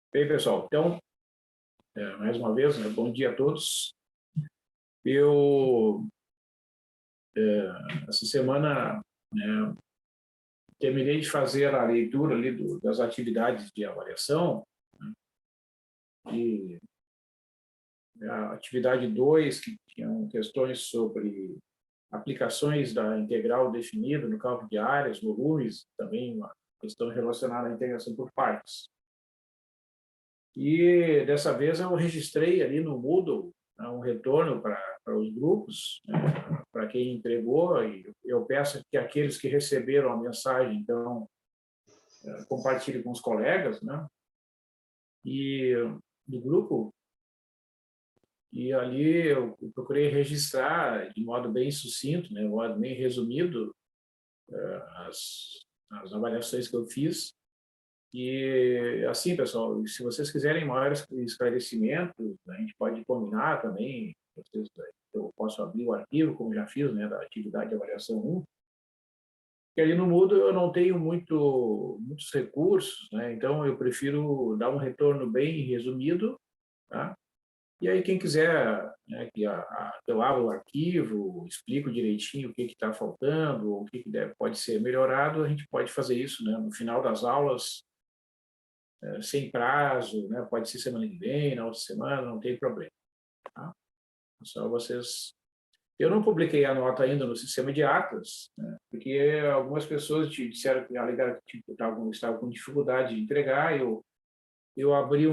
Bem, pessoal, então, mais uma vez, né, bom dia a todos. Eu, essa semana, né, terminei de fazer a leitura ali das atividades de avaliação, e a atividade 2, que tinham questões sobre aplicações da integral definida no cálculo de áreas, volumes, também uma questão relacionada à integração por partes. E dessa vez eu registrei ali no Moodle, né, um retorno para os grupos, né, para quem entregou, e eu peço que aqueles que receberam a mensagem, então, compartilhem com os colegas, né, e do grupo, e ali eu procurei registrar de modo bem sucinto, né, de modo bem resumido, as avaliações que eu fiz. E assim, pessoal, se vocês quiserem maiores esclarecimentos, a gente pode combinar também. Eu posso abrir o arquivo, como já fiz, né, da atividade de avaliação 1, que ali no Moodle eu não tenho muitos recursos, né, então eu prefiro dar um retorno bem resumido, tá? E aí quem quiser, né, que eu abra o arquivo, explico direitinho o que está faltando, o que pode ser melhorado, a gente pode fazer isso, né, no final das aulas, sem prazo, né? Pode ser semana que vem, na outra semana, não tem problema. Tá? Só vocês. Eu não publiquei a nota ainda no sistema de atas, né? Porque algumas pessoas te disseram que alegaram que estavam com dificuldade de entregar. Eu abri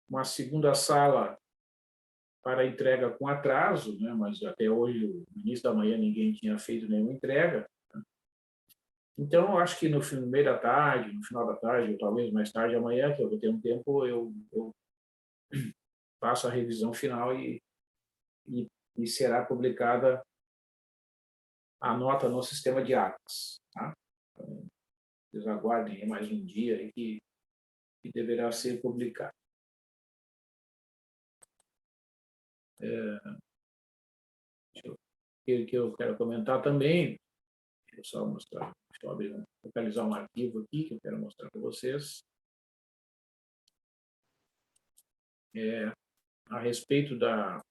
uma segunda sala para entrega com atraso, né? Mas até hoje, no início da manhã, ninguém tinha feito nenhuma entrega. Então, eu acho que no meio da tarde, no final da tarde, ou talvez mais tarde, amanhã, que eu vou ter um tempo, eu faço a revisão final e será publicada a nota no sistema de atas. Tá? Então, vocês aguardem mais um dia aí que deverá ser publicado. O que eu quero comentar também, deixa eu só mostrar, deixa eu abrir, localizar um arquivo aqui que eu quero mostrar para vocês. A respeito da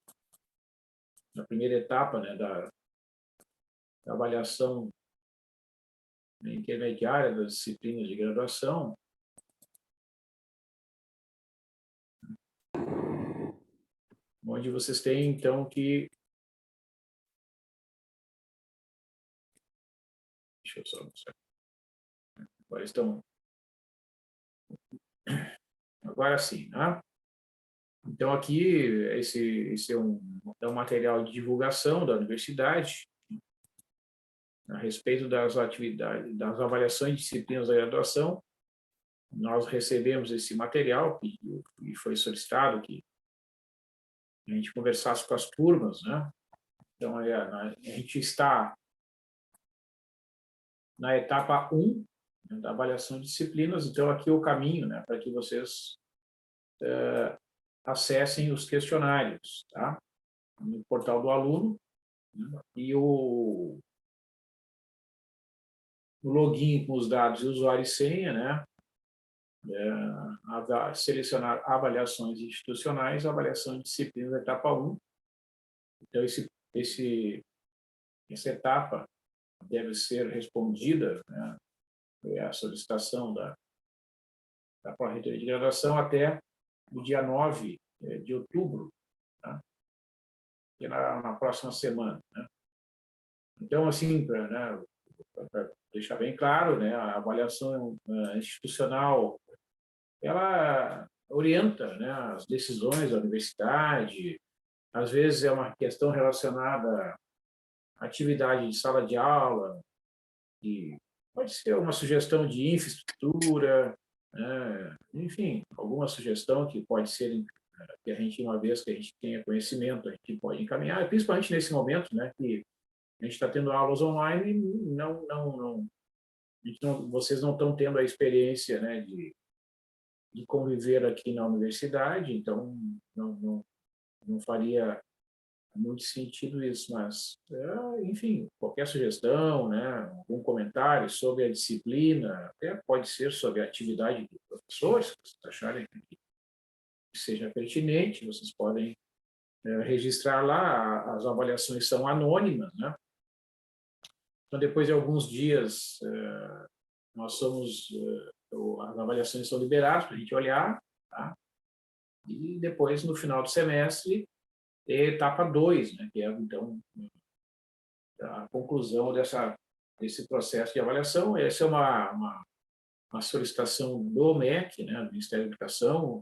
primeira etapa, né, da avaliação intermediária das disciplinas de graduação, onde vocês têm, então, que... Deixa eu só mostrar. Agora estão... Agora sim, né? Então, aqui, esse é um material de divulgação da universidade a respeito das atividades, das avaliações de disciplinas da graduação. Nós recebemos esse material e foi solicitado que a gente conversasse com as turmas, né? Então, a gente está na etapa 1, né, da avaliação de disciplinas. Então, aqui é o caminho, né, para que vocês acessem os questionários, tá? No portal do aluno, né? E o login com os dados de usuário e senha, né? Selecionar avaliações institucionais, avaliação de disciplinas, etapa 1. Então, essa etapa deve ser respondida, né? É a solicitação da Pró-Reitoria de Graduação até o dia 9 de outubro, tá? Que é na próxima semana, né? Então, assim, para deixar bem claro, né, a avaliação institucional, ela orienta, né, as decisões da universidade. Às vezes é uma questão relacionada à atividade de sala de aula, e pode ser uma sugestão de infraestrutura, né, enfim, alguma sugestão que pode ser, que a gente, uma vez que a gente tenha conhecimento, a gente pode encaminhar, principalmente nesse momento, né, que a gente está tendo aulas online e vocês não estão tendo a experiência, né, de conviver aqui na universidade, então não faria muito sentido isso, mas, enfim, qualquer sugestão, né, algum comentário sobre a disciplina, até pode ser sobre a atividade do professor, se vocês acharem que seja pertinente, vocês podem registrar lá, as avaliações são anônimas, né? Então, depois de alguns dias, nós somos, as avaliações são liberadas para a gente olhar, tá? E depois, no final do semestre, etapa 2, né, que é, então, a conclusão desse processo de avaliação. Essa é uma solicitação do MEC, né, do Ministério da Educação,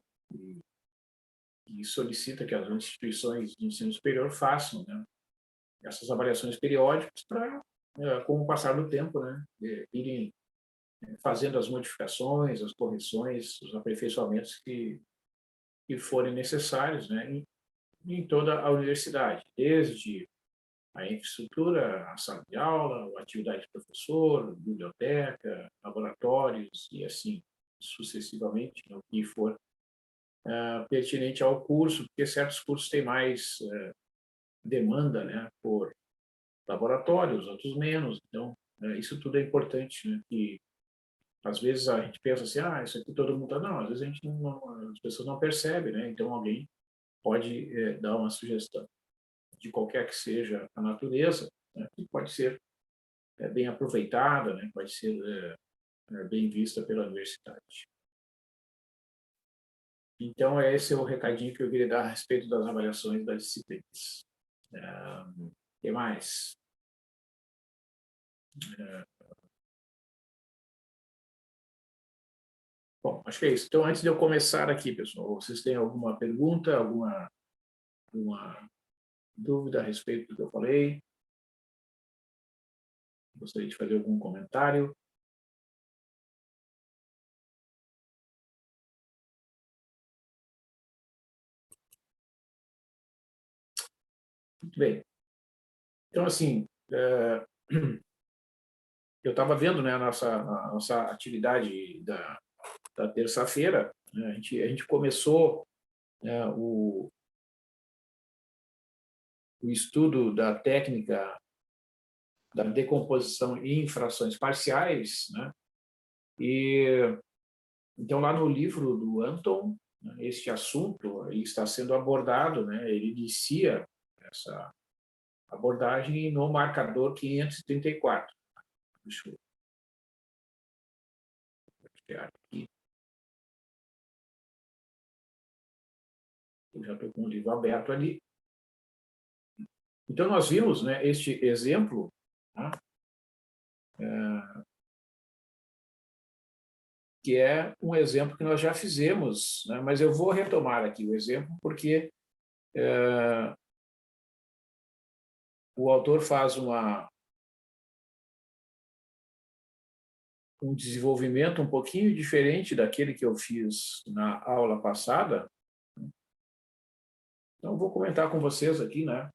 que solicita que as instituições de ensino superior façam, né, essas avaliações periódicas para, com o passar do tempo, né, irem fazendo as modificações, as correções, os aperfeiçoamentos que forem necessários, né, em toda a universidade, desde a infraestrutura, a sala de aula, a atividade de professor, biblioteca, laboratórios e assim sucessivamente, o que for pertinente ao curso, porque certos cursos têm mais demanda, né, por laboratórios, outros menos. Então, isso tudo é importante, né, que às vezes a gente pensa assim, isso aqui todo mundo não, às vezes a gente não, as pessoas não percebem, né? Então alguém pode dar uma sugestão de qualquer que seja a natureza, né, que pode ser bem aproveitada, né, pode ser bem vista pela universidade. Então, esse é o recadinho que eu queria dar a respeito das avaliações das disciplinas. O que mais? Bom, acho que é isso. Então, antes de eu começar aqui, pessoal, vocês têm alguma pergunta, alguma dúvida a respeito do que eu falei? Gostaria de fazer algum comentário? Muito bem. Então, assim, eu estava vendo, né, a nossa atividade da terça-feira, né, a gente começou o estudo da técnica da decomposição em frações parciais, né? E então lá no livro do Anton, né, este assunto ele está sendo abordado, né? Ele inicia essa abordagem no marcador 534. Deixa eu pegar aqui. Eu já estou com o livro aberto ali. Então nós vimos, né, este exemplo, tá? Que é um exemplo que nós já fizemos, né? Mas eu vou retomar aqui o exemplo porque o autor faz um desenvolvimento um pouquinho diferente daquele que eu fiz na aula passada. Então, vou comentar com vocês aqui, né?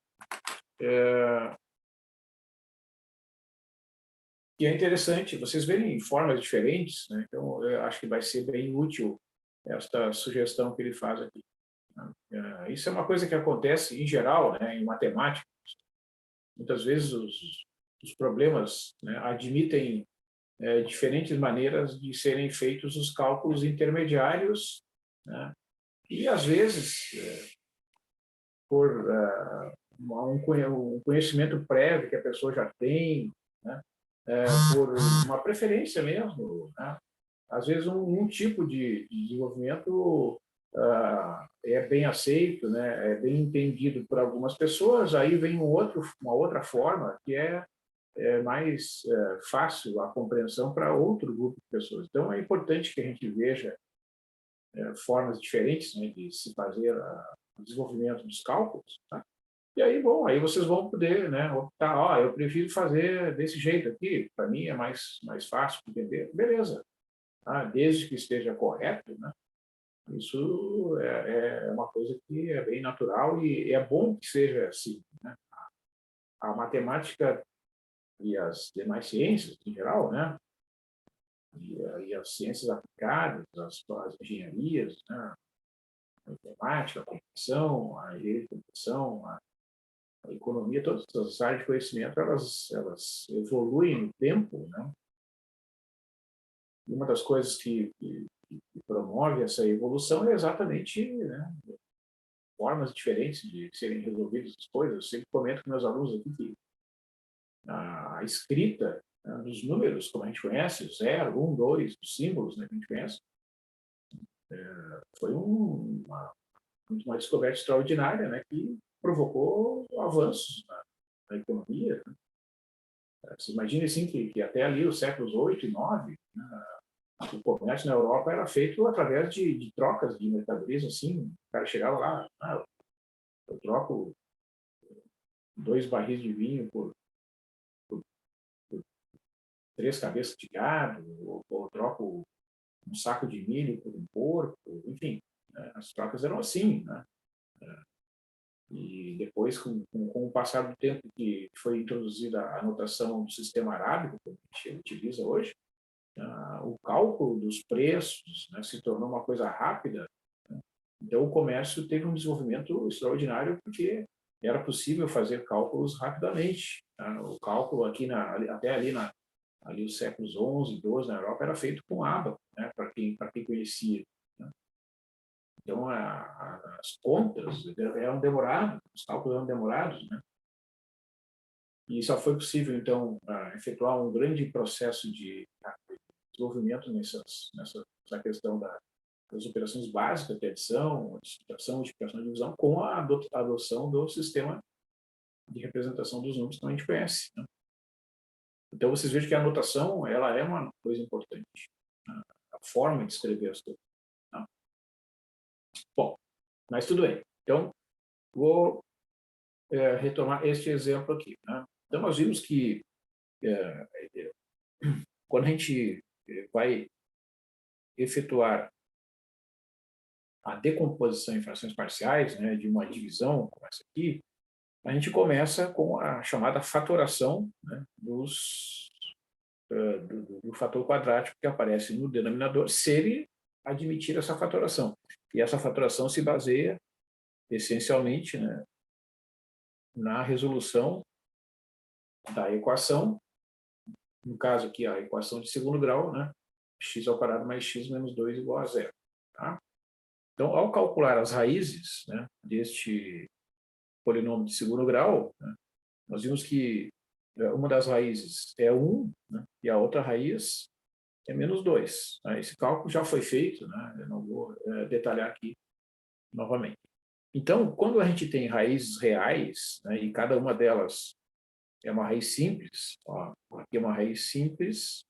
E é interessante, vocês verem formas diferentes, né? Então, eu acho que vai ser bem útil esta sugestão que ele faz aqui, né? Isso é uma coisa que acontece em geral, né, em matemática. Muitas vezes os problemas, né, admitem diferentes maneiras de serem feitos os cálculos intermediários, né? E às vezes por um conhecimento prévio que a pessoa já tem, né? Por uma preferência mesmo, né? Às vezes um tipo de desenvolvimento é bem aceito, né? É bem entendido por algumas pessoas, aí vem uma outra forma que é mais fácil a compreensão para outro grupo de pessoas. Então, é importante que a gente veja formas diferentes, né, de se fazer o desenvolvimento dos cálculos, tá? E aí, bom, aí vocês vão poder, né, optar, eu prefiro fazer desse jeito aqui, para mim é mais fácil de entender. Beleza, tá? Desde que esteja correto, né? Isso é uma coisa que é bem natural e é bom que seja assim, né? A matemática e as demais ciências, em geral, né? E as ciências aplicadas, as engenharias, né? A matemática, a computação, a engenharia de computação, a economia, todas as áreas de conhecimento, elas evoluem no tempo, né? E uma das coisas que promove essa evolução é exatamente, né, formas diferentes de serem resolvidas as coisas. Eu sempre comento com meus alunos aqui que a escrita, né, dos números, como a gente conhece, 0, 1, 2, os símbolos, né, que a gente conhece, foi uma descoberta extraordinária, né, que provocou avanços na economia. Né? Você imagina assim, que até ali, os séculos 8 e 9, né, o comércio na Europa era feito através de trocas de mercadorias, assim, o cara chegava lá, eu troco 2 barris de vinho por 3 cabeças de gado, ou troco um saco de milho por um porco, enfim, né, as trocas eram assim, né? E depois, com o passar do tempo que foi introduzida a notação do sistema arábico, que a gente utiliza hoje, o cálculo dos preços, né, se tornou uma coisa rápida. Né? Então, o comércio teve um desenvolvimento extraordinário porque era possível fazer cálculos rapidamente. Tá? O cálculo aqui, até ali os séculos 11, 12 na Europa, era feito com ábaco, né, para quem conhecia. Né? Então, as contas eram demoradas, os cálculos eram demorados, né? E só foi possível, então, efetuar um grande processo de desenvolvimento nessa questão das operações básicas, que é adição, subtração, multiplicação e divisão, com a adoção do sistema de representação dos números que a gente conhece. Né? Então, vocês vejam que a anotação ela é uma coisa importante, né? A forma de escrever as coisas. Né? Bom, mas tudo bem. Então, vou retomar este exemplo aqui. Né? Então, nós vimos que quando a gente vai efetuar a decomposição em frações parciais, né, de uma divisão como essa aqui, a gente começa com a chamada fatoração, né, do fator quadrático que aparece no denominador, se ele admitir essa fatoração. E essa fatoração se baseia essencialmente, né, na resolução da equação, no caso aqui a equação de segundo grau, né, x² mais x menos 2 igual a 0. Tá? Então, ao calcular as raízes, né, deste polinômio de segundo grau, né, nós vimos que uma das raízes é 1, né, e a outra raiz é menos 2. Né? Esse cálculo já foi feito, né, eu não vou detalhar aqui novamente. Então, quando a gente tem raízes reais, né, e cada uma delas é uma raiz simples, ó, aqui é uma raiz simples,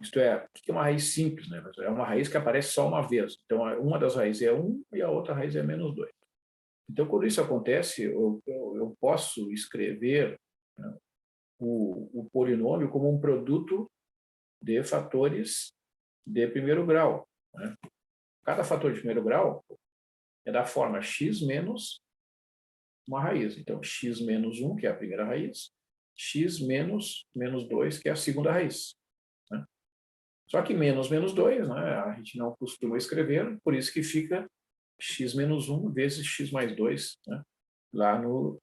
isto é, o que é uma raiz simples? Né? É uma raiz que aparece só uma vez. Então, uma das raízes é 1 e a outra raiz é menos 2. Então, quando isso acontece, eu posso escrever, né, o polinômio como um produto de fatores de primeiro grau. Né? Cada fator de primeiro grau é da forma x menos uma raiz. Então, x menos 1, que é a primeira raiz, x menos 2, que é a segunda raiz. Né? Só que menos 2, né, a gente não costuma escrever, por isso que fica x menos 1 vezes x mais 2, né, lá no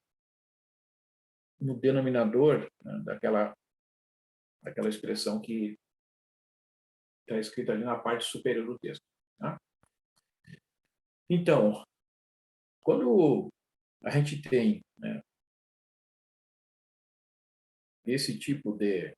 denominador, né, daquela expressão que está escrita ali na parte superior do texto. Tá? Então, quando a gente tem, né, esse tipo de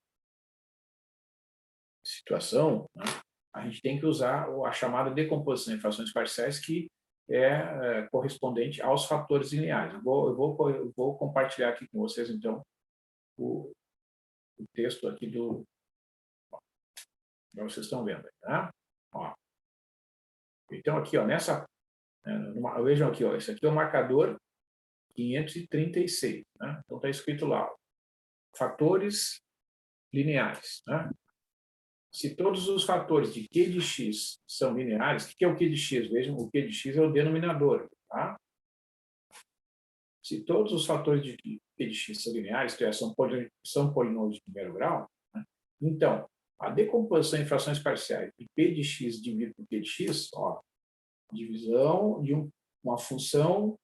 situação, né, a gente tem que usar a chamada decomposição em frações parciais, que é correspondente aos fatores lineares. Eu vou compartilhar aqui com vocês, então, o texto aqui vocês estão vendo. Tá? Ó. Então, aqui, ó, vejam aqui, ó, esse aqui é o marcador 536. Né? Então, está escrito lá, ó, fatores lineares. Né? Se todos os fatores de Q de x são lineares, o que é o Q de x? Vejam, o Q de x é o denominador. Tá? Se todos os fatores de Q de x são lineares, isto é, são polinômios de primeiro grau, né? Então, A decomposição em frações parciais de P de x dividido por P de x, ó, divisão de uma função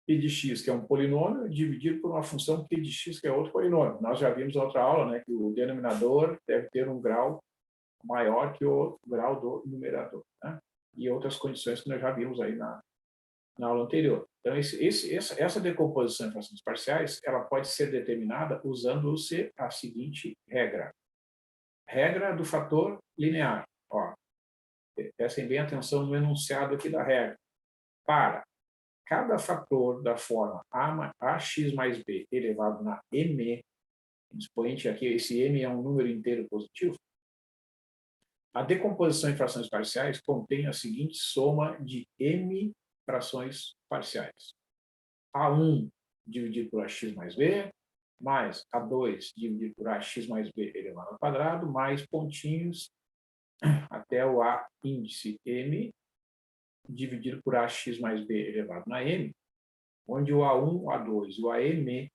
P de x, que é um polinômio, dividido por uma função P de x, que é outro polinômio. Nós já vimos na outra aula, né, que o denominador deve ter um grau maior que o grau do numerador, né? E outras condições que nós já vimos aí na aula anterior. Então, essa decomposição em frações parciais, ela pode ser determinada usando-se a seguinte regra. Regra do fator linear. Ó, prestem bem atenção no enunciado aqui da regra. Para cada fator da forma ax mais b elevado na m, expoente aqui, esse m é um número inteiro positivo, a decomposição em frações parciais contém a seguinte soma de m frações parciais. A1 dividido por ax mais b, mais A2 dividido por ax mais b elevado ao quadrado, mais pontinhos até o A índice m, dividido por ax mais b elevado na m, onde o A1, o A2 e o AM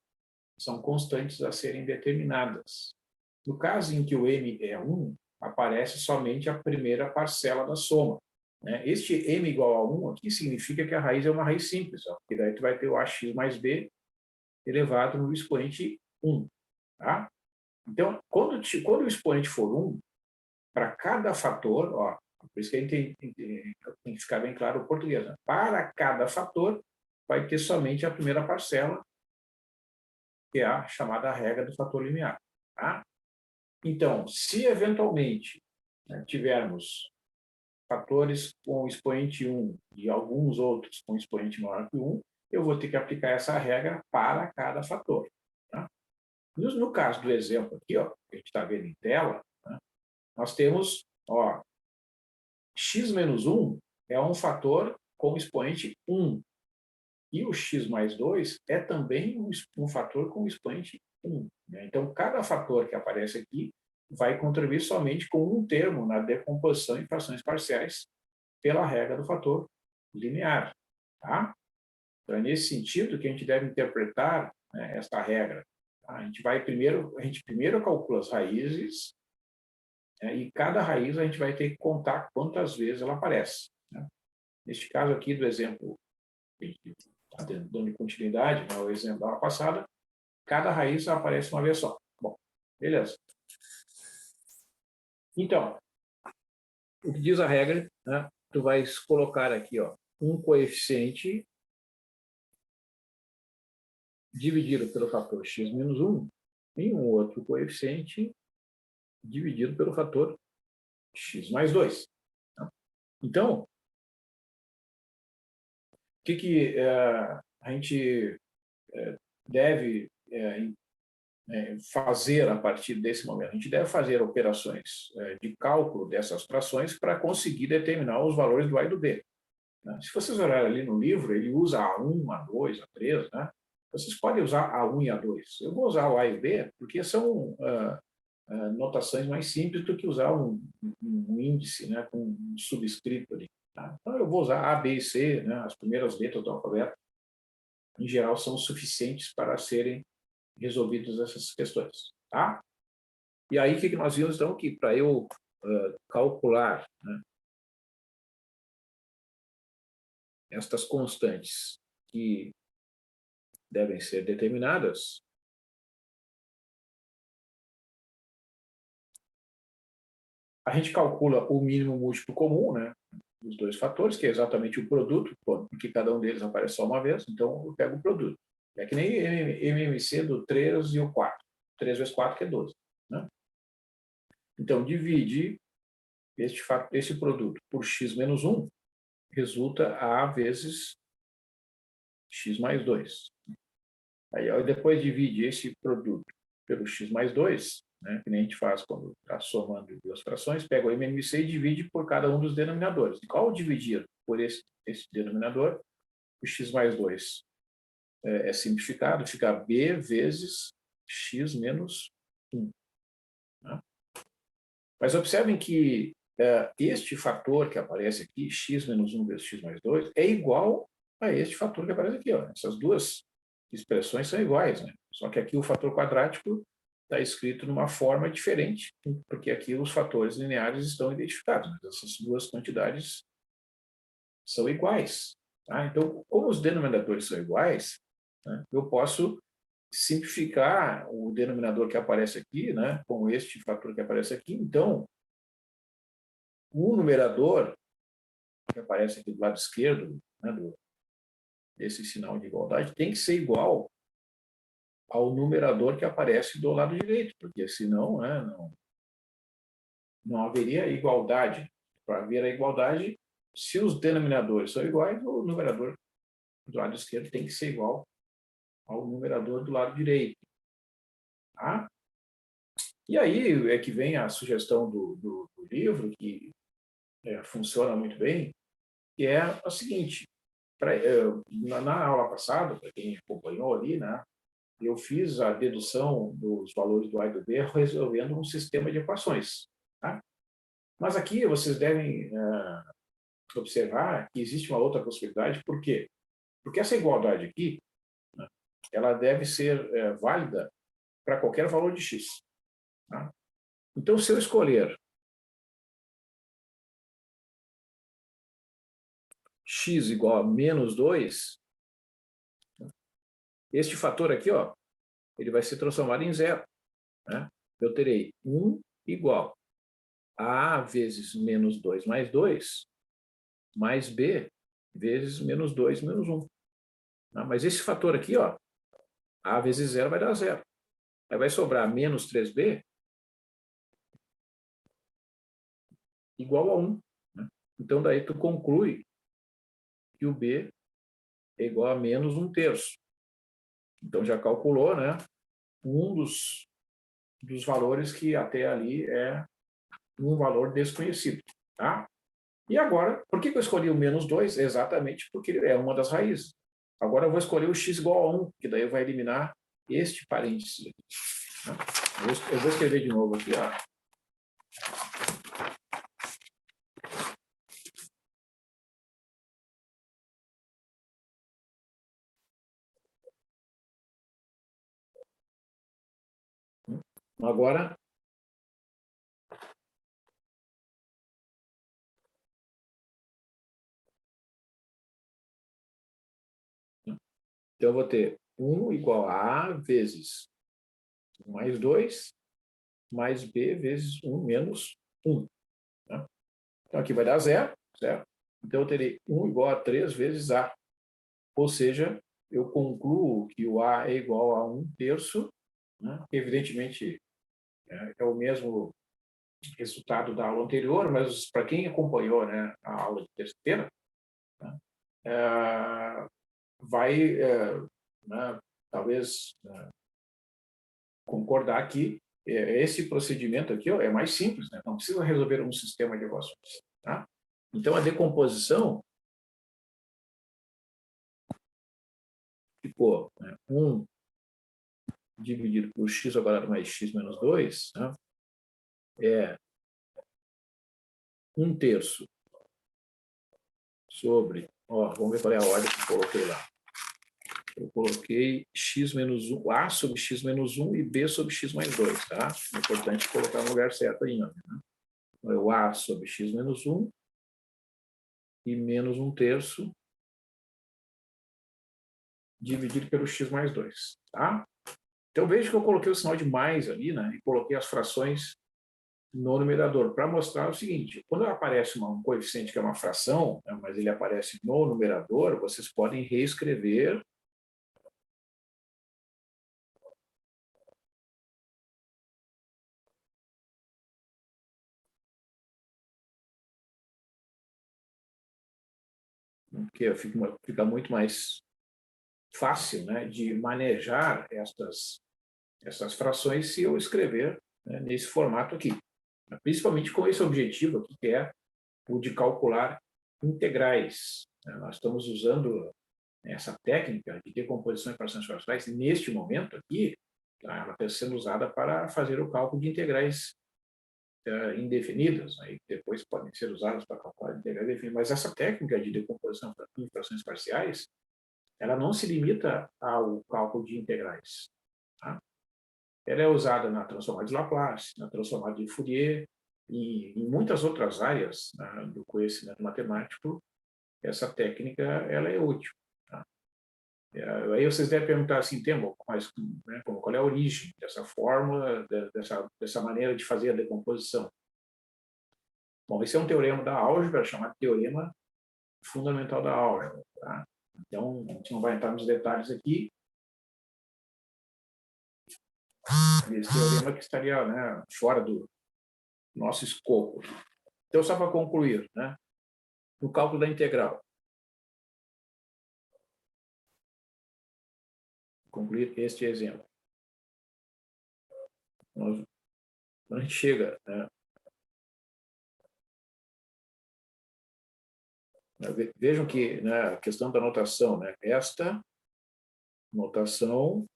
são constantes a serem determinadas. No caso em que o m é 1, aparece somente a primeira parcela da soma, né? Este m igual a 1 aqui significa que a raiz é uma raiz simples, ó, porque daí tu vai ter o ax mais b elevado no expoente 1. Tá? Então, quando o expoente for 1, para cada fator, ó, por isso que a gente tem que ficar bem claro o português, né? Para cada fator, vai ter somente a primeira parcela, que é a chamada regra do fator linear. Tá? Então, se eventualmente, né, tivermos fatores com expoente 1 e alguns outros com expoente maior que 1, eu vou ter que aplicar essa regra para cada fator. Tá? No caso do exemplo aqui, ó, que a gente está vendo em tela, né, nós temos, ó, x menos 1 é um fator com expoente 1. E o x mais 2 é também um fator com expoente 1. Né? Então, cada fator que aparece aqui vai contribuir somente com um termo na decomposição em frações parciais pela regra do fator linear. Tá? Então, é nesse sentido que a gente deve interpretar, né, esta regra. Tá? A gente primeiro calcula as raízes, né, e cada raiz a gente vai ter que contar quantas vezes ela aparece. Né? Neste caso aqui do exemplo, está dando continuidade ao exemplo da aula passada, cada raiz aparece uma vez só. Bom, beleza. Então, o que diz a regra, né, tu vais colocar aqui, ó, um coeficiente dividido pelo fator x menos 1 e um outro coeficiente dividido pelo fator x mais 2. Tá? Então, o que a gente deve fazer a partir desse momento? A gente deve fazer operações de cálculo dessas frações para conseguir determinar os valores do A e do B. Né? Se vocês olharem ali no livro, ele usa A1, A2, A3, né? Vocês podem usar A1 e A2. Eu vou usar o A e o B porque são notações mais simples do que usar um índice, né, com um subscrito ali. Tá? Então, eu vou usar A, B e C, né, as primeiras letras do alfabeto, em geral, são suficientes para serem resolvidas essas questões. Tá? E aí, o que nós vimos, então, que para eu calcular, né, estas constantes que devem ser determinadas, a gente calcula o mínimo múltiplo comum, né, dos dois fatores, que é exatamente o produto, porque cada um deles aparece só uma vez, então eu pego o produto. É que nem MMC do 3 e o 4. 3 vezes 4, que é 12. Né? Então, divide esse produto por x menos 1, resulta A vezes x mais 2. Aí, depois divide esse produto pelo x mais 2, né, que nem a gente faz quando está somando duas frações, pega o MMC e divide por cada um dos denominadores. E ao dividir por esse denominador, o x mais 2 é simplificado, fica B vezes x menos 1. Né? Mas observem que este fator que aparece aqui, x menos 1 vezes x mais 2, é igual a este fator que aparece aqui. Ó. Essas duas expressões são iguais, né? Só que aqui o fator quadrático está escrito numa forma diferente, porque aqui os fatores lineares estão identificados, mas essas duas quantidades são iguais. Tá? Então, como os denominadores são iguais, né, eu posso simplificar o denominador que aparece aqui, né, com este fator que aparece aqui. Então, o numerador que aparece aqui do lado esquerdo, né, desse sinal de igualdade, tem que ser igual ao numerador que aparece do lado direito, porque senão, né, não haveria igualdade. Para haver a igualdade, se os denominadores são iguais, o numerador do lado esquerdo tem que ser igual ao numerador do lado direito. Tá? E aí é que vem a sugestão do livro, que funciona muito bem, que é o seguinte: na aula passada, para quem acompanhou ali, né, eu fiz a dedução dos valores do A e do B resolvendo um sistema de equações. Tá? Mas aqui vocês devem observar que existe uma outra possibilidade. Por quê? Porque essa igualdade aqui, né, ela deve ser válida para qualquer valor de x. Tá? Então, se eu escolher x igual a menos 2, este fator aqui, ó, ele vai ser transformado em zero. Né? Eu terei 1 igual a A vezes menos 2 mais 2, mais B vezes menos 2 menos 1. Tá? Mas esse fator aqui, ó, A vezes zero vai dar zero. Aí vai sobrar menos 3B igual a 1. Né? Então, daí tu conclui que o B é igual a menos 1/3. Então, já calculou, né, um dos valores que até ali é um valor desconhecido. Tá? E agora, por que eu escolhi o menos 2? Exatamente porque ele é uma das raízes. Agora eu vou escolher o x igual a 1, que daí vai eliminar este parênteses aqui. Tá? Eu vou escrever de novo aqui. Ó. Agora, então eu vou ter 1 igual a A vezes mais 2, mais B vezes 1 menos 1. Tá? Então aqui vai dar zero, certo? Então eu terei 1 igual a 3 vezes A. Ou seja, eu concluo que o A é igual a 1/3, né? Evidentemente, é o mesmo resultado da aula anterior, mas para quem acompanhou, né, a aula de terça-feira, né, vai, né, talvez, concordar que esse procedimento aqui, ó, é mais simples, né? Não precisa resolver um sistema de equações. Tá? Então, a decomposição ficou, né, 1 dividido por x ao quadrado mais x menos 2, né, é 1/3 sobre, ó, vamos ver qual é a ordem que eu coloquei lá. Eu coloquei x menos 1, A sobre x menos 1 e B sobre x mais 2, tá? É importante colocar no lugar certo ainda. Né? Então, é o A sobre x menos 1 e menos 1/3 dividido pelo x mais 2, tá? Então, veja que eu coloquei o sinal de mais ali, né? E coloquei as frações no numerador, para mostrar o seguinte: quando aparece um coeficiente que é uma fração, né, mas ele aparece no numerador, vocês podem reescrever que fica muito mais fácil, né, de manejar essas frações se eu escrever, né, nesse formato aqui. Principalmente com esse objetivo aqui, que é o de calcular integrais. Nós estamos usando essa técnica de decomposição em frações parciais neste momento aqui, tá? Ela está sendo usada para fazer o cálculo de integrais indefinidas, aí depois podem ser usadas para calcular integrais definidas. Mas essa técnica de decomposição em frações parciais, ela não se limita ao cálculo de integrais. Tá? ela é usada na transformada de Laplace, na transformada de Fourier e em muitas outras áreas, né, do conhecimento matemático. Essa técnica ela é útil. Tá? Aí vocês devem perguntar assim, Temo, mas né, qual é a origem dessa fórmula, dessa maneira de fazer a decomposição? Bom, esse é um teorema da álgebra, chamado teorema fundamental da álgebra. Tá? Então, a gente não vai entrar nos detalhes aqui. Esse teorema que estaria, né, fora do nosso escopo. Então, só para concluir, né, no cálculo da integral, concluir este exemplo. Quando a gente chega, né, vejam que, né, a questão da notação, né, esta notação,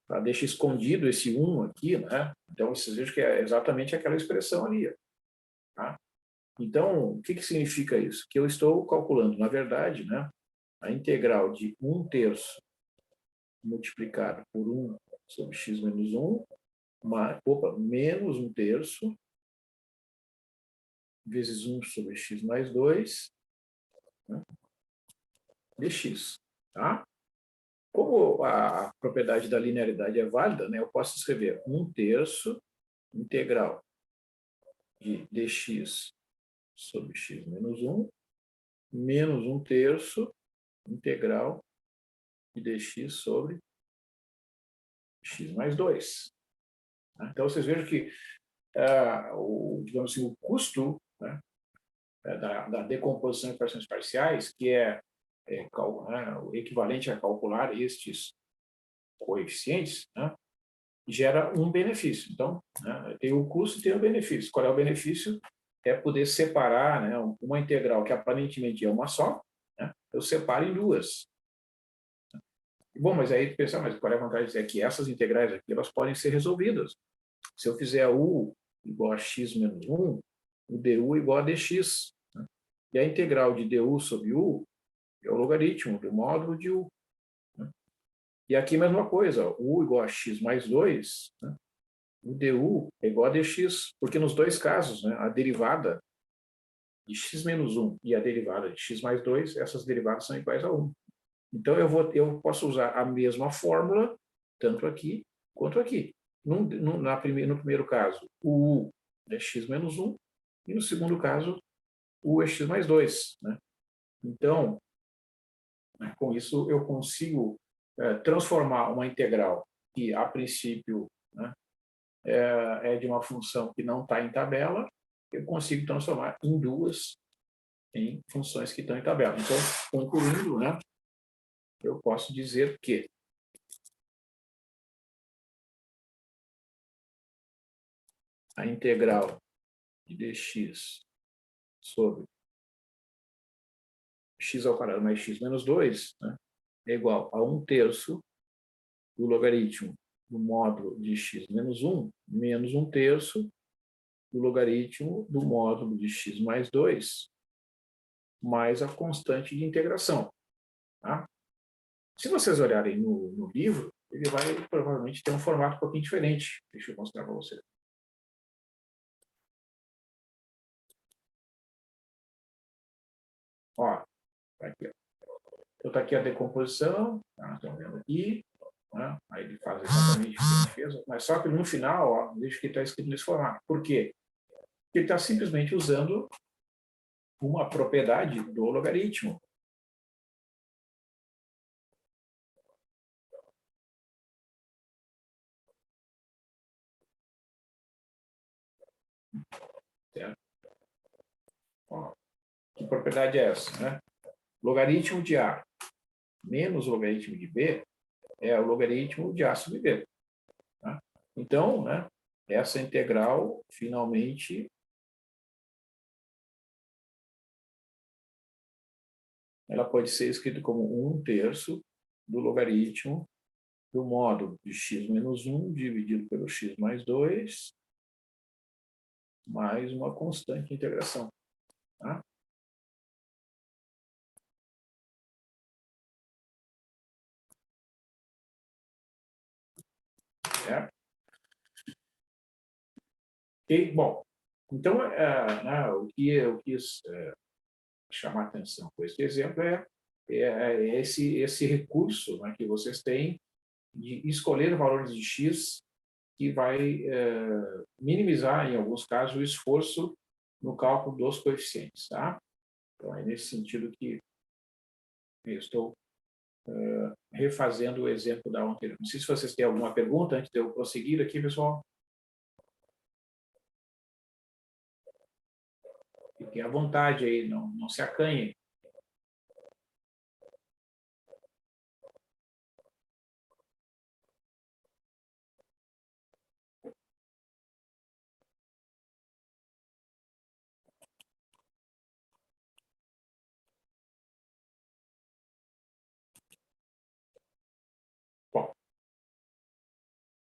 tá, deixa escondido esse 1 aqui, né? Então, vocês vejam que é exatamente aquela expressão ali. Tá? Então, o que significa isso? Que eu estou calculando, na verdade, né, a integral de 1/3 multiplicado por 1 sobre x menos 1, menos 1/3 vezes 1 sobre x mais 2, né, dx. Tá? Como a propriedade da linearidade é válida, né, eu posso escrever 1/3 integral de dx sobre x menos 1, menos 1/3 integral de dx sobre x mais 2. Então, vocês vejam que, digamos assim, o custo, né, da decomposição em frações parciais, que né, o equivalente a calcular estes coeficientes, né, gera um benefício. Então, né, tem o custo e tem o benefício. Qual é o benefício? É poder separar, né, uma integral que aparentemente é uma só, né, eu separo em duas. Bom, mas aí pensar, mas qual é a vantagem de dizer que essas integrais aqui elas podem ser resolvidas? Se eu fizer u igual a x menos 1, o du igual a dx. Né? E a integral de du sobre u é o logaritmo do módulo de u. Né? E aqui a mesma coisa, u igual a x mais 2, né? O du é igual a dx, porque nos dois casos, né, a derivada de x menos 1 e a derivada de x mais 2, essas derivadas são iguais a 1. Então, eu posso usar a mesma fórmula, tanto aqui quanto aqui. No primeiro caso, o u é x menos 1, e no segundo caso, u é x mais 2. Né? Então, né, com isso, eu consigo transformar uma integral que, a princípio, né, é de uma função que não está em tabela, eu consigo transformar em duas em funções que estão em tabela. Então, concluindo, né, eu posso dizer que a integral de dx sobre x ao quadrado mais x menos 2, né, é igual a 1/3 do logaritmo do módulo de x menos 1 menos 1/3 do logaritmo do módulo de x mais 2 mais a constante de integração. Tá? Se vocês olharem no livro, ele vai provavelmente ter um formato um pouquinho diferente. Deixa eu mostrar para vocês. Ó, tá aqui, então, está aqui a decomposição, tá? Estão vendo aqui, né? Aí ele faz exatamente o que a gente fez, mas só que no final, ó, veja que está escrito nesse formato. Por quê? Porque ele está simplesmente usando uma propriedade do logaritmo. Certo? Ó, que propriedade é essa? Né? Logaritmo de A menos logaritmo de B é o logaritmo de A sobre B. Tá? Então, né, essa integral, finalmente, ela pode ser escrita como 1/3 do logaritmo do módulo de x menos 1 dividido pelo x mais 2, mais uma constante de integração. Tá? certo? E, bom, então, né, o que eu quis chamar a atenção com esse exemplo é esse recurso, né, que vocês têm de escolher valores de x que vai minimizar, em alguns casos, o esforço no cálculo dos coeficientes. Tá? Então, é nesse sentido que eu estou refazendo o exemplo da aula anterior. Não sei se vocês têm alguma pergunta antes de eu prosseguir aqui, pessoal. Fiquem à vontade aí, não se acanhem. Bom,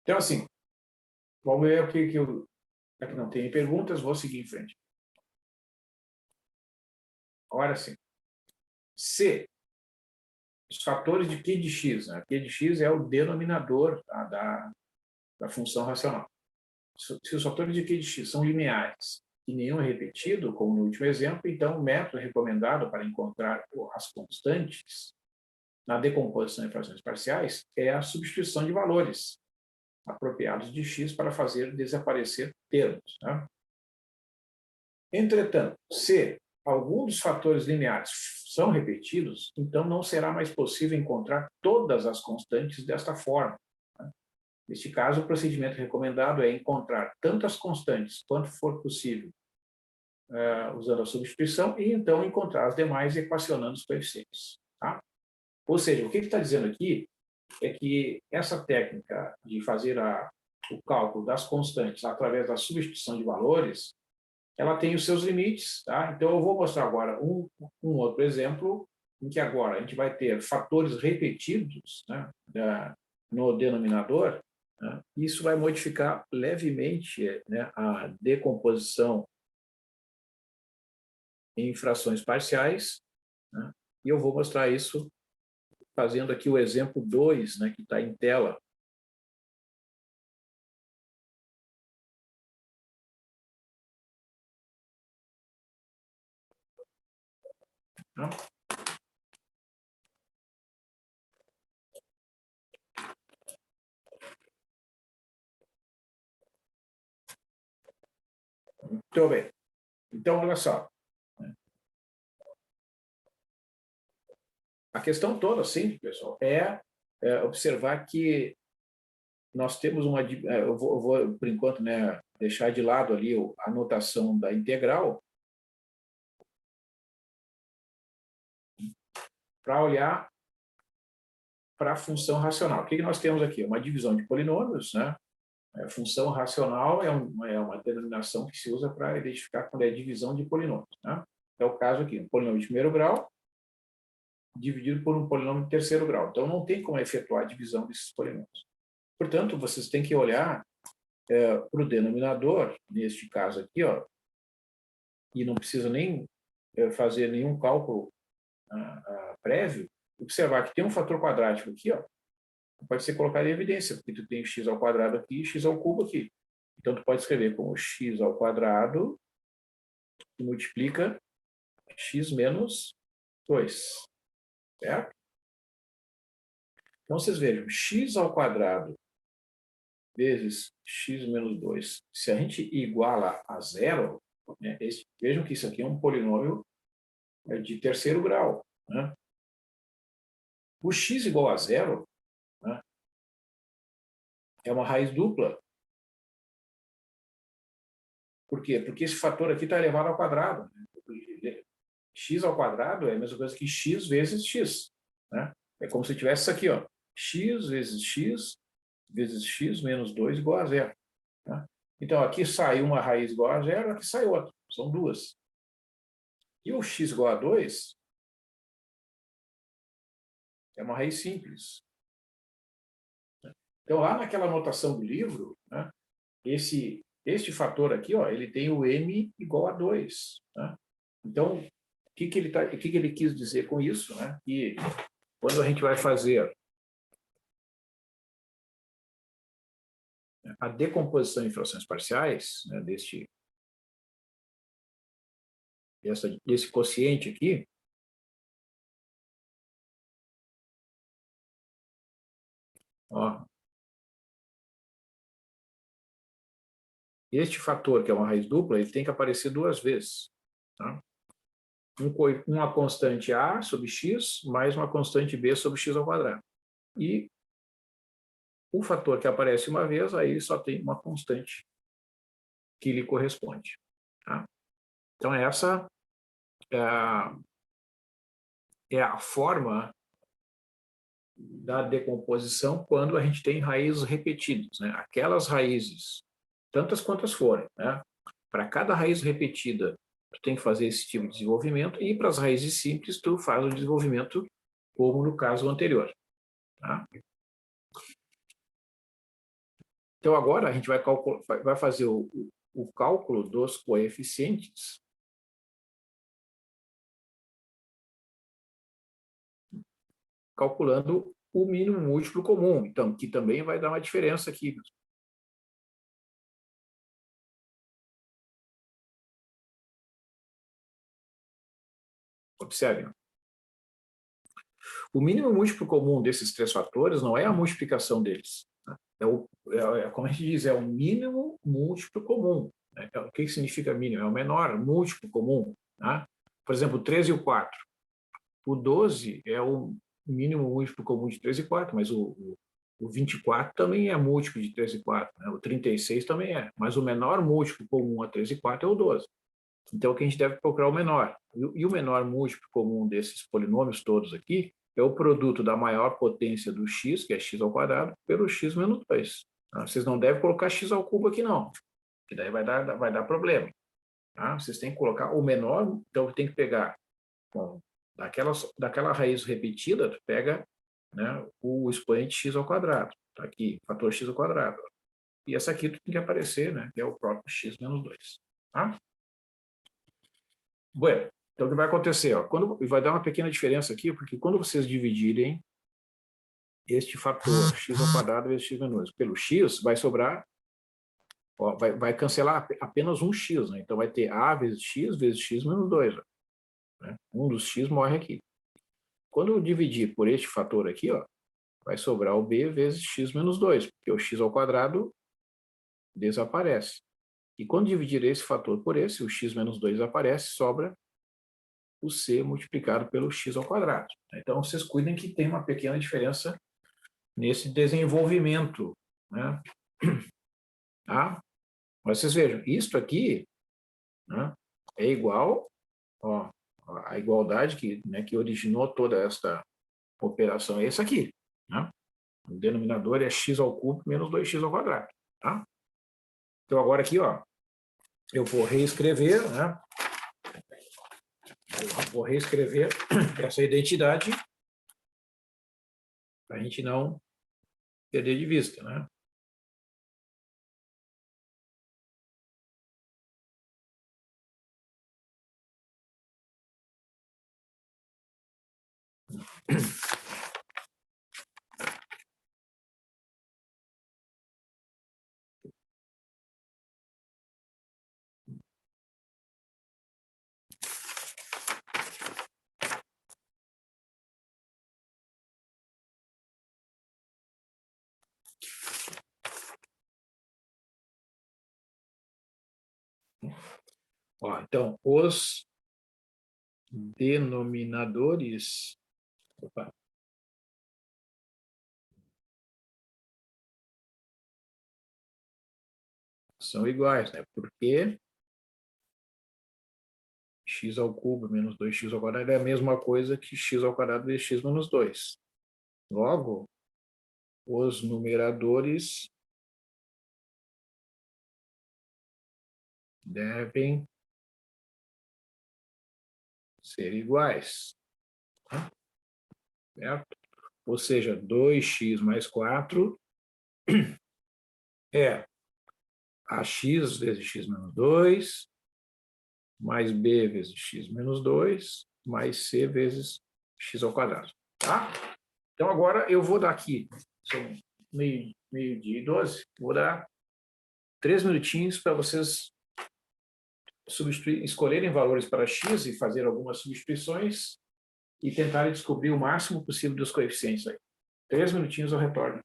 então, assim, vamos ver o que eu... Aqui não tem perguntas, vou seguir em frente. Agora sim. Se os fatores de Q de x, né? Q de x é o denominador, tá, da função racional. Se os fatores de Q de x são lineares e nenhum é repetido, como no último exemplo, então o método recomendado para encontrar as constantes na decomposição de frações parciais é a substituição de valores apropriados de x para fazer desaparecer termos. Né? Entretanto, se algum dos fatores lineares são repetidos, então não será mais possível encontrar todas as constantes desta forma. Né? Neste caso, o procedimento recomendado é encontrar tantas constantes quanto for possível usando a substituição e então encontrar as demais equacionando os coeficientes. Tá? Ou seja, o que ele está dizendo aqui é que essa técnica de fazer o cálculo das constantes através da substituição de valores, ela tem os seus limites. Tá? Então, eu vou mostrar agora um outro exemplo em que agora a gente vai ter fatores repetidos, né, no denominador. Né? Isso vai modificar levemente, né, a decomposição em frações parciais. Né? E eu vou mostrar isso fazendo aqui o exemplo 2, né, que está em tela. Tá? Muito bem. Então, olha só. A questão toda, sim, pessoal, é observar que nós temos uma... Eu vou, por enquanto, né, deixar de lado ali a notação da integral para olhar para a função racional. O que nós temos aqui? Uma divisão de polinômios, né? A função racional é uma denominação que se usa para identificar quando é divisão de polinômios. Né? É o caso aqui, um polinômio de primeiro grau dividido por um polinômio de terceiro grau. Então, não tem como efetuar a divisão desses polinômios. Portanto, vocês têm que olhar para o denominador, neste caso aqui, ó, e não precisa nem fazer nenhum cálculo prévio, observar que tem um fator quadrático aqui, ó, pode ser colocado em evidência, porque tu tem x ao quadrado aqui e x ao cubo aqui. Então, tu pode escrever como x ao quadrado que multiplica x menos 2. Certo? Então, vocês vejam, x ao quadrado vezes x menos 2. Se a gente iguala a zero, né, vejam que isso aqui é um polinômio de terceiro grau. Né? O x igual a zero, né, é uma raiz dupla. Por quê? Porque esse fator aqui está elevado ao quadrado. Né? X ao quadrado é a mesma coisa que x vezes x. Né? É como se tivesse isso aqui, ó, x vezes x menos 2 igual a zero. Né? Então, aqui sai uma raiz igual a zero, aqui sai outra. São duas. E o x igual a 2 é uma raiz simples. Então, lá naquela notação do livro, né, este fator aqui, ó, ele tem o m igual a 2. Né? Então, o que ele quis dizer com isso? Né? Que quando a gente vai fazer a decomposição em frações parciais, né, desse quociente aqui, ó, este fator, que é uma raiz dupla, ele tem que aparecer duas vezes. Tá? Uma constante A sobre x, mais uma constante B sobre x ao quadrado. E o fator que aparece uma vez, aí só tem uma constante que lhe corresponde. Tá? Então, essa é a forma da decomposição quando a gente tem raízes repetidas. Né? Aquelas raízes, tantas quantas forem, né? Para cada raiz repetida, tu tem que fazer esse tipo de desenvolvimento, e para as raízes simples, tu faz o desenvolvimento como no caso anterior. Tá? Então, agora a gente vai fazer o cálculo dos coeficientes calculando o mínimo múltiplo comum, então, que também vai dar uma diferença aqui. Observem. O mínimo múltiplo comum desses três fatores não é a multiplicação deles. Né? Como a gente diz, é o mínimo múltiplo comum. Né? O que significa mínimo? É o menor múltiplo comum. Né? Por exemplo, o 13 e o 4. O 12 é o mínimo múltiplo comum de 3 e 4, mas o 24 também é múltiplo de 3 e 4. Né? O 36 também é. Mas o menor múltiplo comum a 3 e 4 é o 12. Então, o que a gente deve procurar o menor. E o menor múltiplo comum desses polinômios todos aqui é o produto da maior potência do x, que é x ao quadrado, pelo x menos 2. Tá? Vocês não devem colocar x ao cubo aqui, não, que daí vai dar problema. Tá? Vocês têm que colocar o menor, então tem que pegar daquela raiz repetida, tu pega, né, o expoente x ao quadrado. Está aqui, fator x ao quadrado. E essa aqui tu tem que aparecer, né, que é o próprio x menos 2. Tá? Bueno, então o que vai acontecer? Ó, vai dar uma pequena diferença aqui, porque quando vocês dividirem este fator x ao quadrado vezes x menos 2 pelo x, vai sobrar, ó, vai cancelar apenas um x, né? Então vai ter a vezes x menos 2. Ó, né? Um dos x morre aqui. Quando eu dividir por este fator aqui, ó, vai sobrar o b vezes x menos 2, porque o x ao quadrado desaparece. E quando dividir esse fator por esse, o x menos 2 aparece, sobra o c multiplicado pelo x ao quadrado. Então, vocês cuidem que tem uma pequena diferença nesse desenvolvimento. Né? Tá? Mas vocês vejam, isto aqui, né, é igual, ó, a igualdade que originou toda esta operação é essa aqui. Né? O denominador é x ao cubo menos 2x ao quadrado. Tá? Então, agora aqui, ó, eu vou reescrever, né? Eu vou reescrever essa identidade para a gente não perder de vista, né? Ó, então, os denominadores, opa, são iguais, né? Porque x ao cubo menos 2x ao quadrado é a mesma coisa que x ao quadrado vezes x menos 2. Logo, os numeradores devem ser iguais. Tá? Certo? Ou seja, 2x mais 4 é ax vezes x menos 2, mais b vezes x menos 2, mais c vezes x ao quadrado. Tá? Então, agora eu vou dar aqui, meio-dia e 12. Vou dar 3 minutinhos para vocês escolherem valores para x e fazer algumas substituições e tentarem descobrir o máximo possível dos coeficientes aí. 3 minutinhos eu retorno.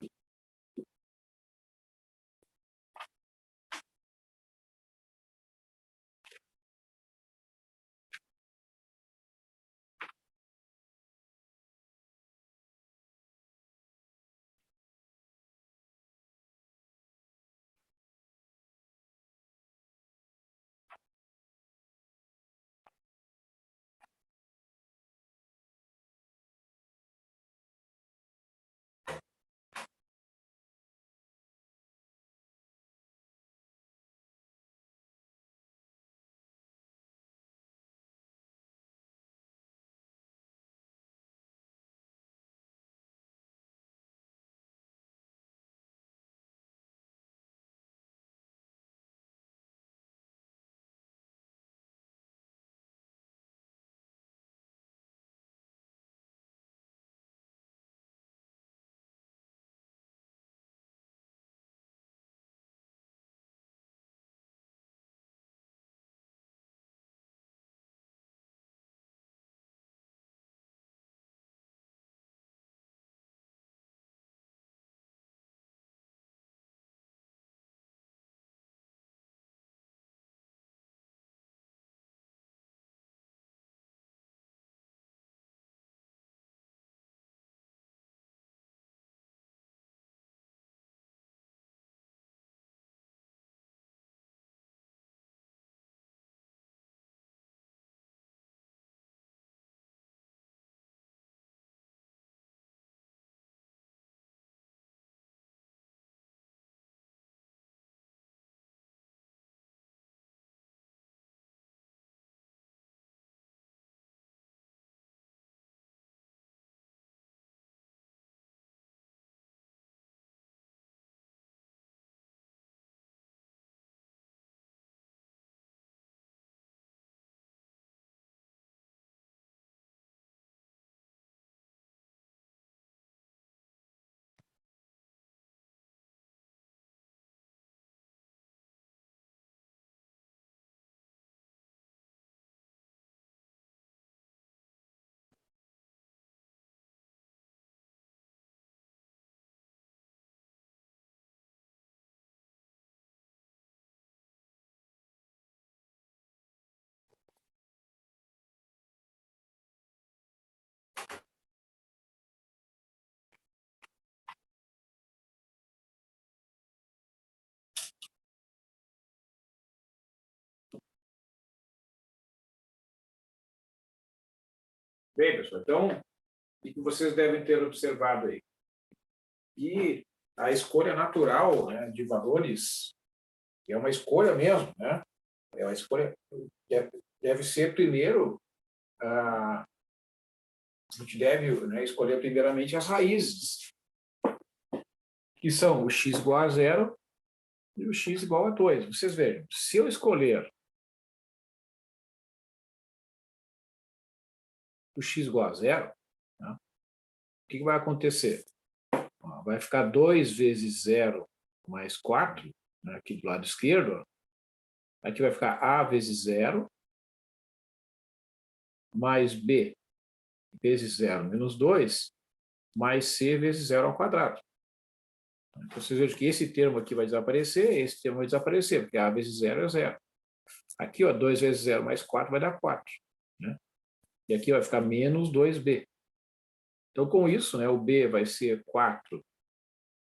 Bem, pessoal, então, o que vocês devem ter observado aí? E a escolha natural, né, de valores é uma escolha mesmo, né? É uma escolha que deve ser primeiro, a gente deve, né, escolher primeiramente as raízes, que são o x igual a zero e o x igual a 2. Vocês vejam, se eu escolher o x igual a zero, né, o que vai acontecer? Vai ficar 2 vezes 0 mais 4, né, aqui do lado esquerdo. Aqui vai ficar a vezes 0 mais b vezes 0 menos 2 mais c vezes 0 ao quadrado. Então, vocês vejam que esse termo aqui vai desaparecer, esse termo vai desaparecer, porque a vezes 0 é 0. Aqui, ó, 2 vezes 0 mais 4 vai dar 4. Né? E aqui vai ficar menos 2b. Então, com isso, né, o b vai ser 4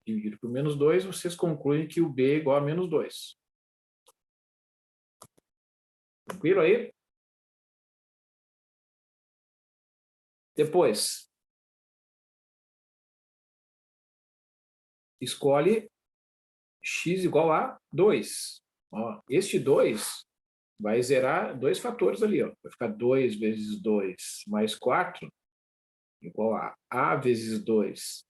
dividido por menos 2, vocês concluem que o b é igual a menos 2. Tranquilo aí? Depois, escolhe x igual a 2. Ó, este 2 vai zerar dois fatores ali. Ó. Vai ficar 2 vezes 2 mais 4 igual a vezes 2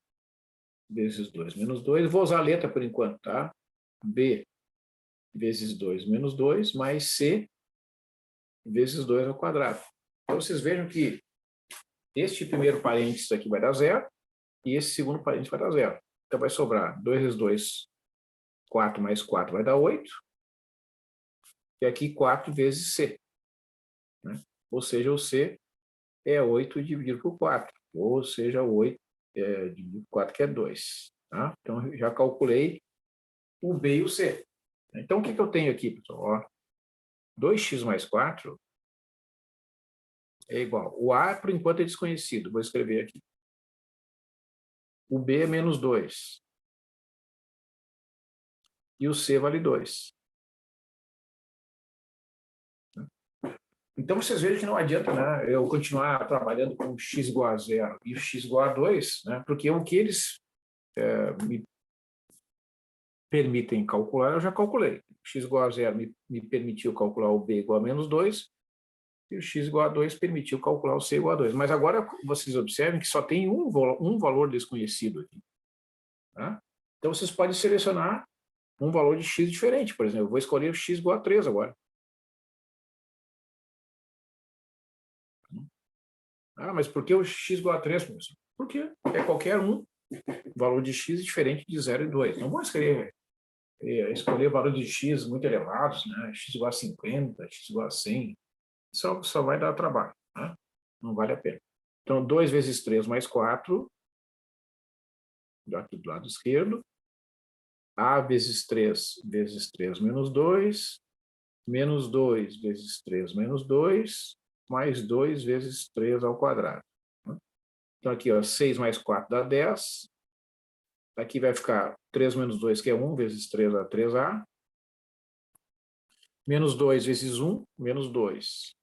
vezes 2 menos 2. Vou usar a letra por enquanto, tá? B vezes 2 menos 2 mais C vezes 2 ao quadrado. Então, vocês vejam que este primeiro parênteses aqui vai dar zero e esse segundo parênteses vai dar zero. Então, vai sobrar 2 vezes 2, 4 mais 4 vai dar 8. E aqui 4 vezes C. Né? Ou seja, o C é 8 dividido por 4. Ou seja, 8 dividido por 4, que é 2. Tá? Então, eu já calculei o B e o C. Então, o que eu tenho aqui, pessoal? Ó, 2x mais 4 é igual. O A, por enquanto, é desconhecido. Vou escrever aqui. O B é menos 2. E o C vale 2. Então, vocês vejam que não adianta, né, eu continuar trabalhando com x igual a 0 e x igual a 2, né, porque o que eles me permitem calcular, eu já calculei. X igual a 0 me permitiu calcular o B igual a menos 2, e o x igual a 2 permitiu calcular o C igual a 2. Mas agora vocês observem que só tem um valor desconhecido aqui. Tá? Então, vocês podem selecionar um valor de x diferente. Por exemplo, eu vou escolher o x igual a 3 agora. Ah, mas por que o x igual a 3, professor? Porque é qualquer um valor de x diferente de 0 e 2. Não vou escolher valores de x muito elevados, né? X igual a 50, x igual a 100. Só vai dar trabalho. Né? Não vale a pena. Então, 2 vezes 3 mais 4, aqui do lado esquerdo. A vezes 3 menos 2, menos 2 vezes 3 menos 2, mais 2 vezes 3 ao quadrado. Então, aqui, ó, 6 mais 4 dá 10. Aqui vai ficar 3 menos 2, que é 1, vezes 3 dá 3A. Menos 2 vezes 1, menos 2.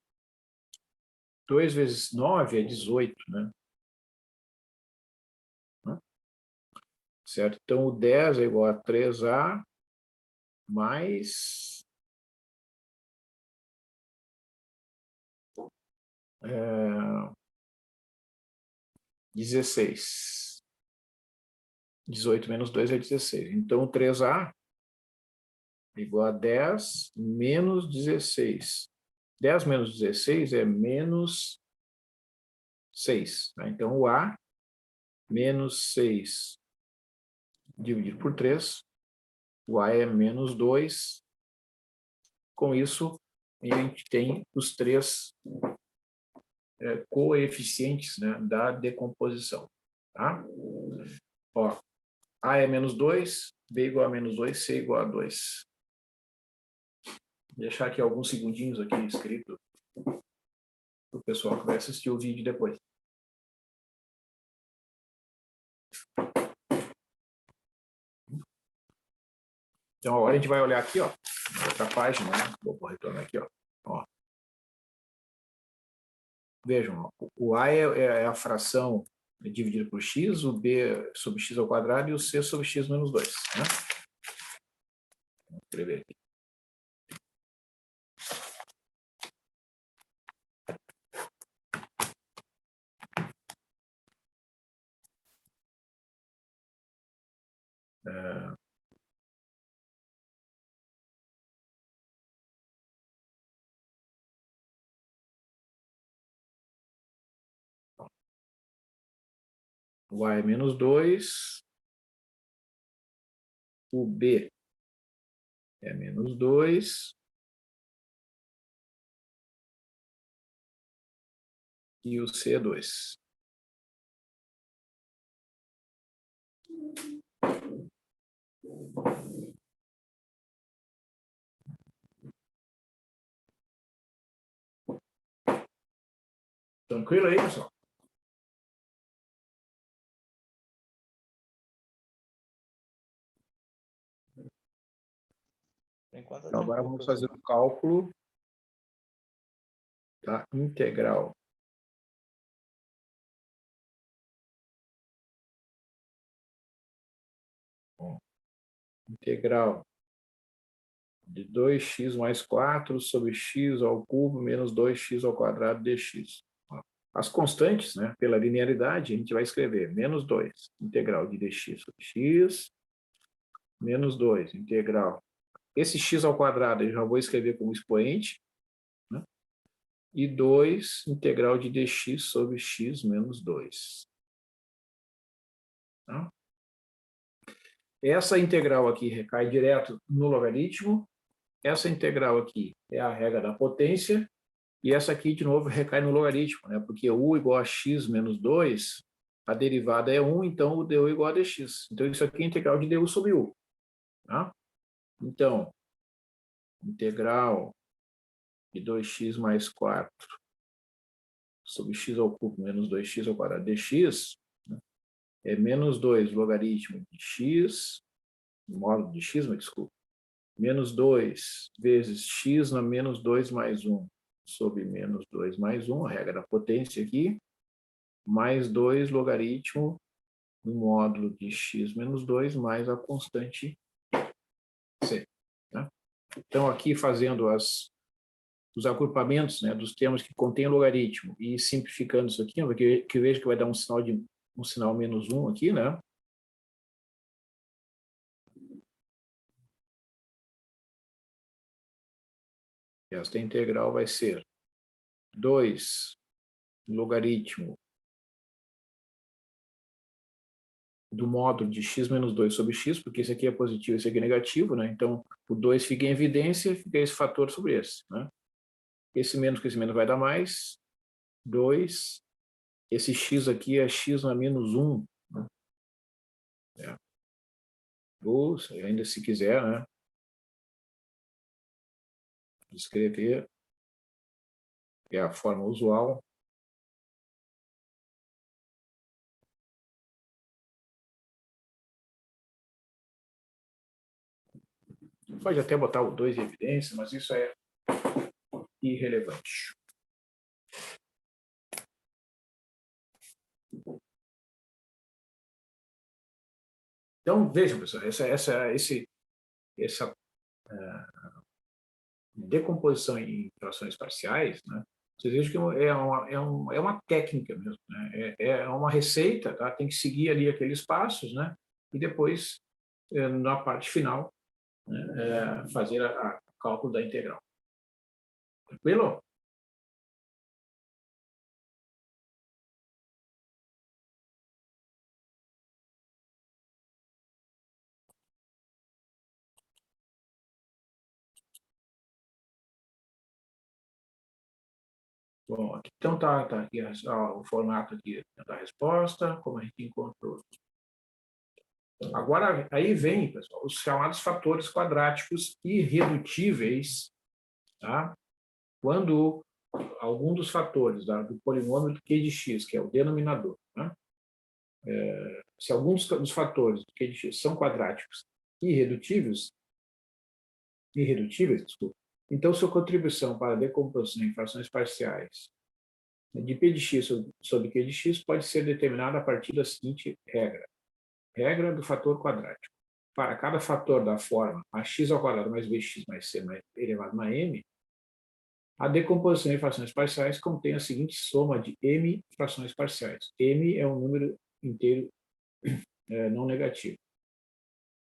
2 vezes 9 é 18, né? Certo? Então, o 10 é igual a 3A mais 16. 18 menos 2 é 16. Então, 3A é igual a 10 menos 16. 10 menos 16 é menos 6. Tá? Então, o A menos 6 dividido por 3, o A é menos 2. Com isso, a gente tem os três coeficientes, né, da decomposição. Tá? Ó, A é menos 2, B igual a menos 2, C igual a 2. Vou deixar aqui alguns segundinhos aqui escrito para o pessoal que vai assistir o vídeo depois. Então, agora a gente vai olhar aqui, ó, na outra página, né? Vou retornar aqui, ó. Vejam, ó, o A é a fração dividida por x, o B sobre x ao quadrado e o C sobre x menos 2. Né? Vou escrever aqui. O A é menos 2, o B é menos 2 e o C é 2. Tranquilo aí, pessoal? Enquanto Então, agora tranquilo, vamos professor. fazer o cálculo da integral. Bom, integral de 2x mais 4 sobre x ao cubo menos 2x ao quadrado dx. As constantes, né, pela linearidade, a gente vai escrever menos 2, integral de dx sobre x, menos 2, integral. Esse x ao quadrado eu já vou escrever como expoente, né, e 2, integral de dx sobre x menos 2. Tá? essa integral aqui recai direto no logaritmo, essa integral aqui é a regra da potência, e essa aqui, de novo, recai no logaritmo, né? Porque u igual a x menos 2, a derivada é 1, então o du igual a dx. Então, isso aqui é integral de du sobre u. Tá? Então, integral de 2x mais 4 sobre x ao cubo menos 2x ao quadrado dx, né? É menos 2 logaritmo de x, módulo de x, mas desculpa, menos 2 vezes x na menos 2 mais 1 sobre menos 2 mais 1, a regra da potência aqui, mais 2 logaritmo do módulo de x menos 2 mais a constante c. Né? Então, aqui fazendo os agrupamentos, né, dos termos que contêm logaritmo e simplificando isso aqui, que eu vejo que vai dar um sinal menos 1 aqui, né? Esta integral vai ser 2 logaritmo do módulo de x menos 2 sobre x, porque esse aqui é positivo e esse aqui é negativo, né? Então, o 2 fica em evidência, fica esse fator sobre esse, né? Esse menos com esse menos vai dar mais, 2. Esse x aqui é x na menos 1. Né? Ou, ainda se quiser, né? Escrever, é a forma usual. Pode até botar o 2 em evidência, mas isso é irrelevante. Então, vejam, pessoal, essa decomposição em frações parciais, né? Vocês vejam que é uma técnica mesmo, né? É uma receita, tá? Tem que seguir ali aqueles passos, né? E depois, na parte final, né, fazer o cálculo da integral. Tranquilo? Bom, aqui, então tá aqui o formato aqui da resposta, como a gente encontrou. Agora, aí vem, pessoal, os chamados fatores quadráticos irredutíveis, tá? Quando algum dos fatores do polinômio do q de x, que é o denominador, né? Se alguns dos fatores do q de x são quadráticos irredutíveis, desculpa, então sua contribuição para a decomposição em frações parciais de p de x sobre q de x pode ser determinada a partir da seguinte regra. Regra do fator quadrático. Para cada fator da forma ax ao quadrado mais bx mais c mais elevado a m, a decomposição em frações parciais contém a seguinte soma de m frações parciais. M é um número inteiro não negativo.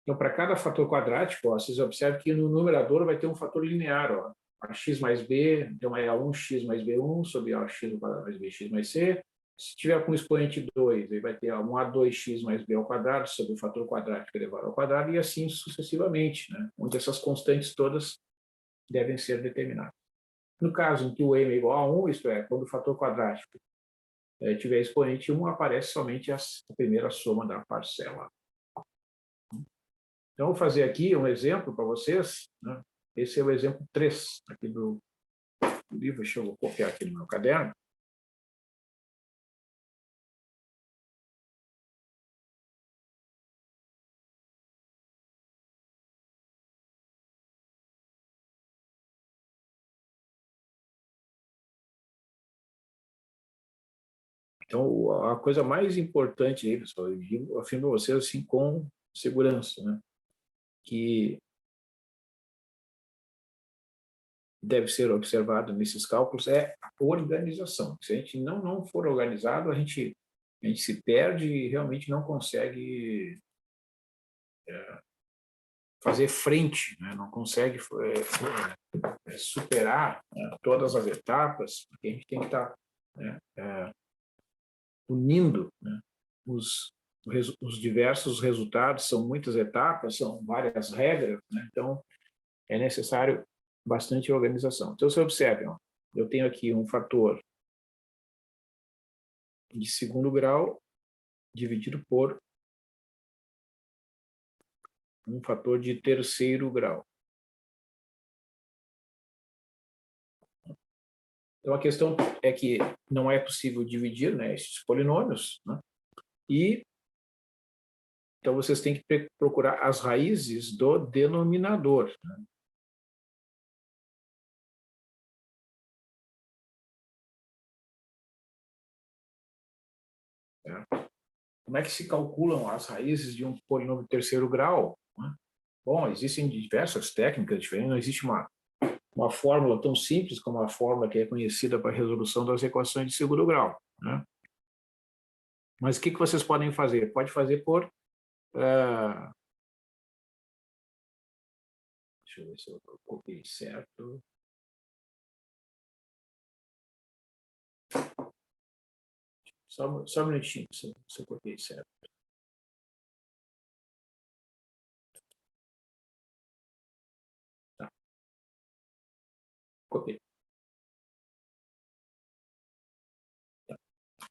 Então, para cada fator quadrático, ó, vocês observam que no numerador vai ter um fator linear, ó, ax mais b, então é a1x mais b1 sobre ax ao quadrado mais bx mais c. Se tiver com expoente 2, aí vai ter um a2x mais b ao quadrado sobre o fator quadrático elevado ao quadrado, e assim sucessivamente, né? Onde essas constantes todas devem ser determinadas. No caso em que o m é igual a 1, isto é, quando o fator quadrático tiver expoente 1, aparece somente a primeira soma da parcela. Então, vou fazer aqui um exemplo para vocês, né? Esse é o exemplo 3 aqui do livro, deixa eu copiar aqui no meu caderno. Então, a coisa mais importante aí, pessoal, eu afirmo para vocês assim, com segurança, né? Que deve ser observado nesses cálculos é a organização. Se a gente não for organizado, a gente se perde e realmente não consegue fazer frente, né? Não consegue superar, né, todas as etapas, porque a gente tem que estar, né, unindo, né, os os diversos resultados, são muitas etapas, são várias regras, né? Então, é necessário bastante organização. Então, você observe, ó, eu tenho aqui um fator de segundo grau dividido por um fator de terceiro grau. Então, a questão é que não é possível dividir, né, esses polinômios, né? E então vocês têm que procurar as raízes do denominador, né? Como é que se calculam as raízes de um polinômio de terceiro grau, né? Bom, existem diversas técnicas diferentes, não existe uma fórmula tão simples como a fórmula que é conhecida para a resolução das equações de segundo grau, né? Mas o que vocês podem fazer? Pode fazer por... deixa eu ver se eu copiei certo. Só um minutinho, se eu copiei certo. Tá, copiei.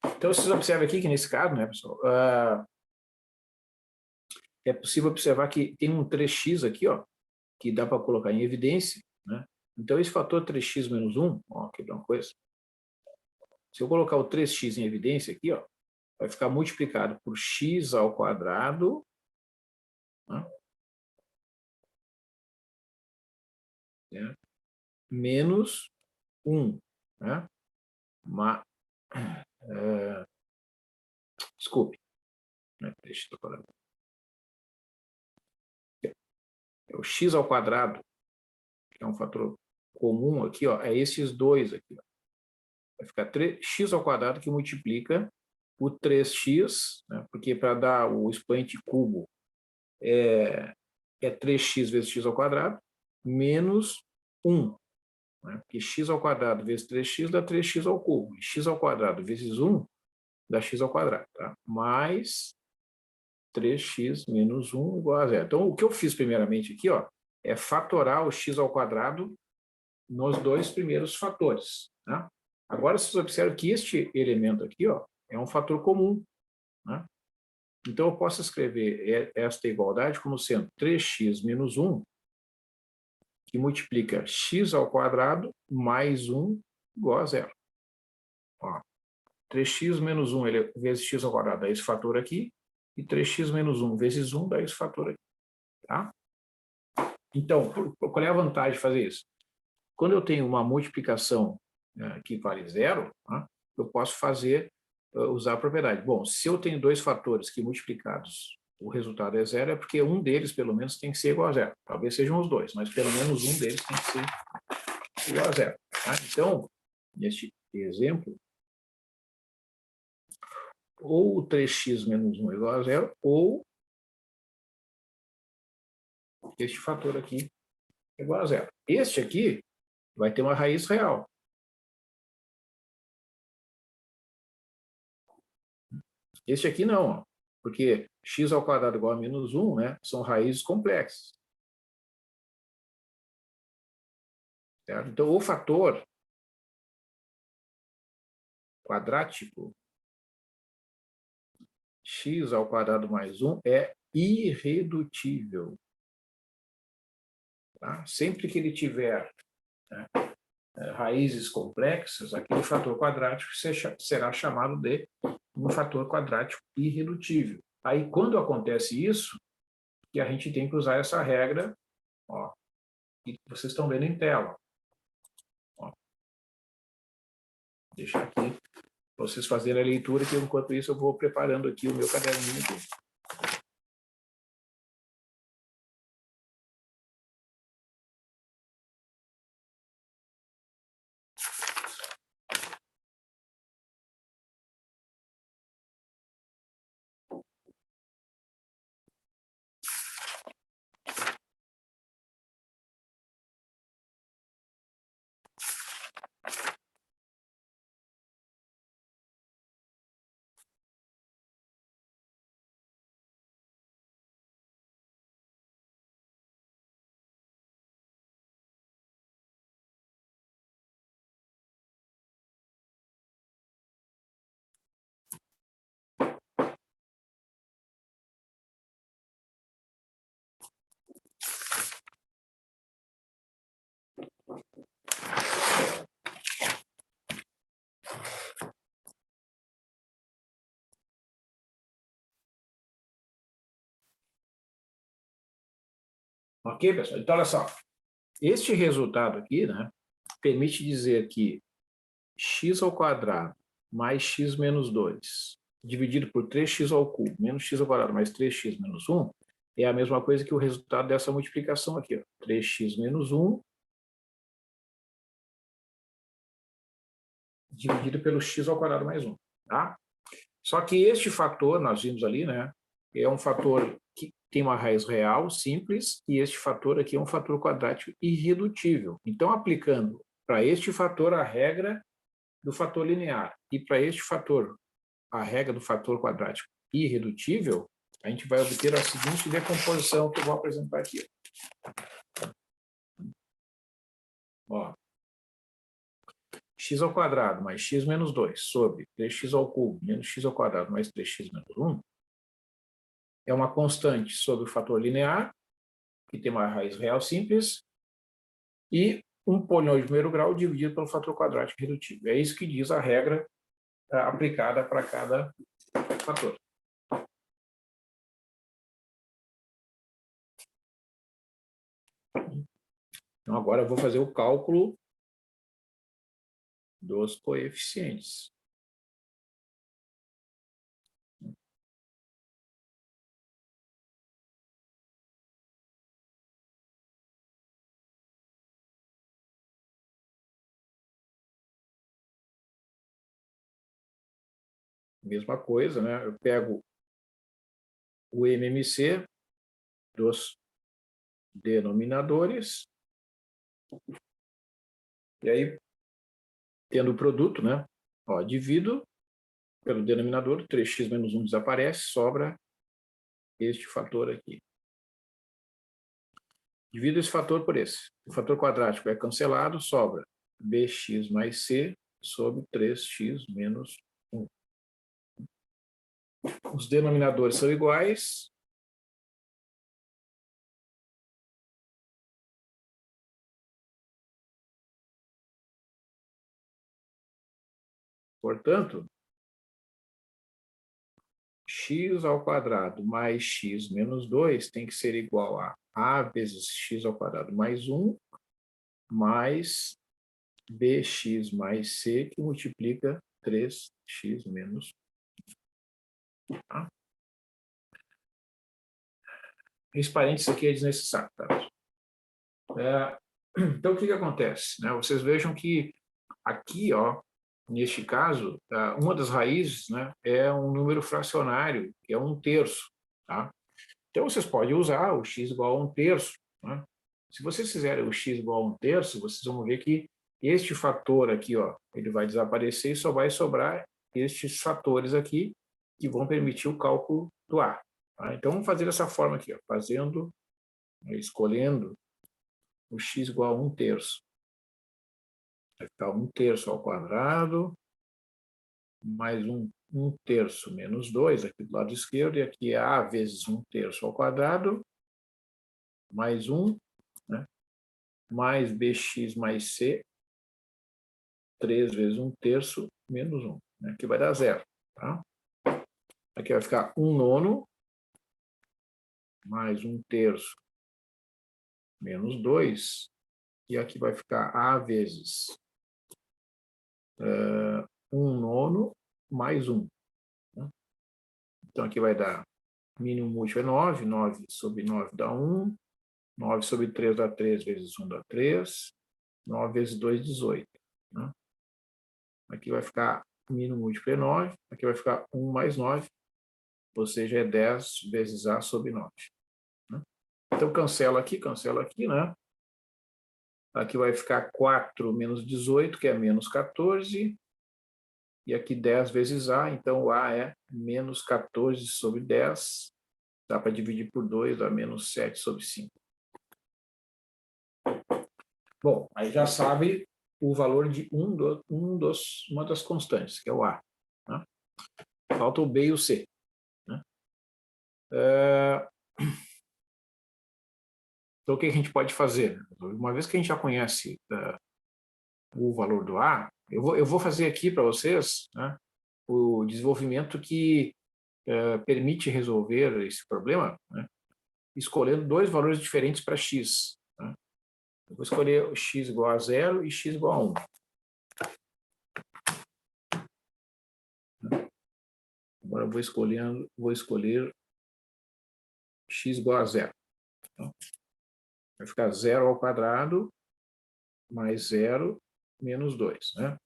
Então, vocês observam aqui que, nesse caso, né, pessoal, é possível observar que tem um 3x aqui, ó, que dá para colocar em evidência, né? Então, esse fator 3x menos 1, ó, aqui dá uma coisa. Se eu colocar o 3x em evidência aqui, ó, vai ficar multiplicado por x ao quadrado, né, menos 1. Né? Ma, desculpe. Né, deixa eu falar. É o x ao quadrado, que é um fator comum aqui, ó, é esses dois aqui. Ó. Vai ficar 3x ao quadrado que multiplica o 3x, né, porque para dar o expoente cubo é 3x vezes x ao quadrado, menos 1. Né, porque x ao quadrado vezes 3x dá 3x ao cubo. E x ao quadrado vezes 1 dá x ao quadrado. Tá? Mais 3x menos 1 igual a zero. Então, o que eu fiz primeiramente aqui, ó, é fatorar o x ao quadrado nos dois primeiros fatores. Né? Agora, vocês observam que este elemento aqui, ó, é um fator comum. Né? Então, eu posso escrever esta igualdade como sendo 3x menos 1, que multiplica x ao quadrado mais 1 igual a zero. Ó, 3x menos 1 vezes x ao quadrado dá esse fator aqui, e 3x menos 1 vezes 1 dá esse fator aqui. Tá? Então, qual é a vantagem de fazer isso? Quando eu tenho uma multiplicação que vale zero, né, eu posso usar a propriedade. Bom, se eu tenho dois fatores que multiplicados o resultado é zero, é porque um deles, pelo menos, tem que ser igual a zero. Talvez sejam os dois, mas pelo menos um deles tem que ser igual a zero. Tá? Então, neste exemplo, ou o 3x menos 1 é igual a zero, ou este fator aqui é igual a zero. Este aqui vai ter uma raiz real. Este aqui não, ó, porque x ao quadrado igual a menos 1, né, são raízes complexas. Certo? Então, o fator quadrático x ao quadrado mais 1 é irredutível. Tá? Sempre que ele tiver, né, raízes complexas, aquele fator quadrático será chamado de um fator quadrático irredutível. Aí, quando acontece isso, que a gente tem que usar essa regra, ó, que vocês estão vendo em tela. Ó, deixar aqui para vocês fazerem a leitura, que enquanto isso eu vou preparando aqui o meu caderninho. Aqui. Ok, pessoal? Então, olha só. Este resultado aqui, né, permite dizer que x ao quadrado mais x menos 2 dividido por 3x ao cubo menos x ao quadrado mais 3x menos 1 é a mesma coisa que o resultado dessa multiplicação aqui, ó, 3x menos 1 dividido pelo x ao quadrado mais 1. Tá? Só que este fator, nós vimos ali, né, é um fator que tem uma raiz real, simples, e este fator aqui é um fator quadrático irredutível. Então, aplicando para este fator a regra do fator linear e para este fator a regra do fator quadrático irredutível, a gente vai obter a seguinte decomposição que eu vou apresentar aqui. Ó, x ao quadrado mais x menos 2 sobre 3x ao cubo menos x ao quadrado mais 3x menos 1 é uma constante sobre o fator linear, que tem uma raiz real simples, e um polinômio de primeiro grau dividido pelo fator quadrático irredutível. É isso que diz a regra aplicada para cada fator. Então, agora eu vou fazer o cálculo dos coeficientes. Mesma coisa, né? Eu pego o MMC dos denominadores, e aí, tendo o produto, né? Ó, divido pelo denominador, 3x menos 1 desaparece, sobra este fator aqui. Divido esse fator por esse. O fator quadrático é cancelado, sobra bx mais c sobre 3x menos 1. Os denominadores são iguais. Portanto, x ao quadrado mais x menos 2 tem que ser igual a vezes x ao quadrado mais 1 mais bx mais c, que multiplica 3x menos 1. Tá? Esse parênteses aqui é desnecessário. Tá? Então, o que acontece? Né? Vocês vejam que aqui, ó, neste caso, uma das raízes, né, é um número fracionário, que é 1/3. Tá? Então, vocês podem usar o x igual a 1/3. Né? Se vocês fizerem o x igual a 1/3, vocês vão ver que este fator aqui, ó, ele vai desaparecer e só vai sobrar estes fatores aqui que vão permitir o cálculo do A. Tá? Então, vamos fazer dessa forma aqui, ó, escolhendo o x igual a 1/3. Vai ficar 1/3 ao quadrado, mais 1/3 menos 2, aqui do lado esquerdo, e aqui é A vezes 1/3 ao quadrado, mais 1, né? Mais bx mais c, 3 vezes 1/3 menos 1. Né? Aqui vai dar 0. Tá? Aqui vai ficar 1/9, mais 1/3 menos 2, e aqui vai ficar A vezes 1/9 mais 1. Né? Então, aqui vai dar mínimo múltiplo é 9, 9 sobre 9 dá 1, 9 sobre 3 dá 3 vezes 1 dá 3, 9 vezes 2, 18. Né? Aqui vai ficar mínimo múltiplo é 9, aqui vai ficar 1 mais 9, ou seja, é 10 vezes A sobre 9. Né? Então, cancela aqui, né? Aqui vai ficar 4 menos 18, que é menos 14, e aqui 10 vezes A, então o A é menos 14 sobre 10, dá para dividir por 2, dá menos 7 sobre 5. Bom, aí já sabe o valor de uma das constantes, que é o A. Né? Falta o B e o C. Né? Então, o que a gente pode fazer? Uma vez que a gente já conhece o valor do A, eu vou fazer aqui para vocês, né, o desenvolvimento que permite resolver esse problema, né, escolhendo dois valores diferentes para x. Tá? Eu vou escolher o x igual a 0 e x igual a 1. Agora eu vou escolher x igual a 0. Então, vai ficar 0 ao quadrado mais 0 menos 2. Né?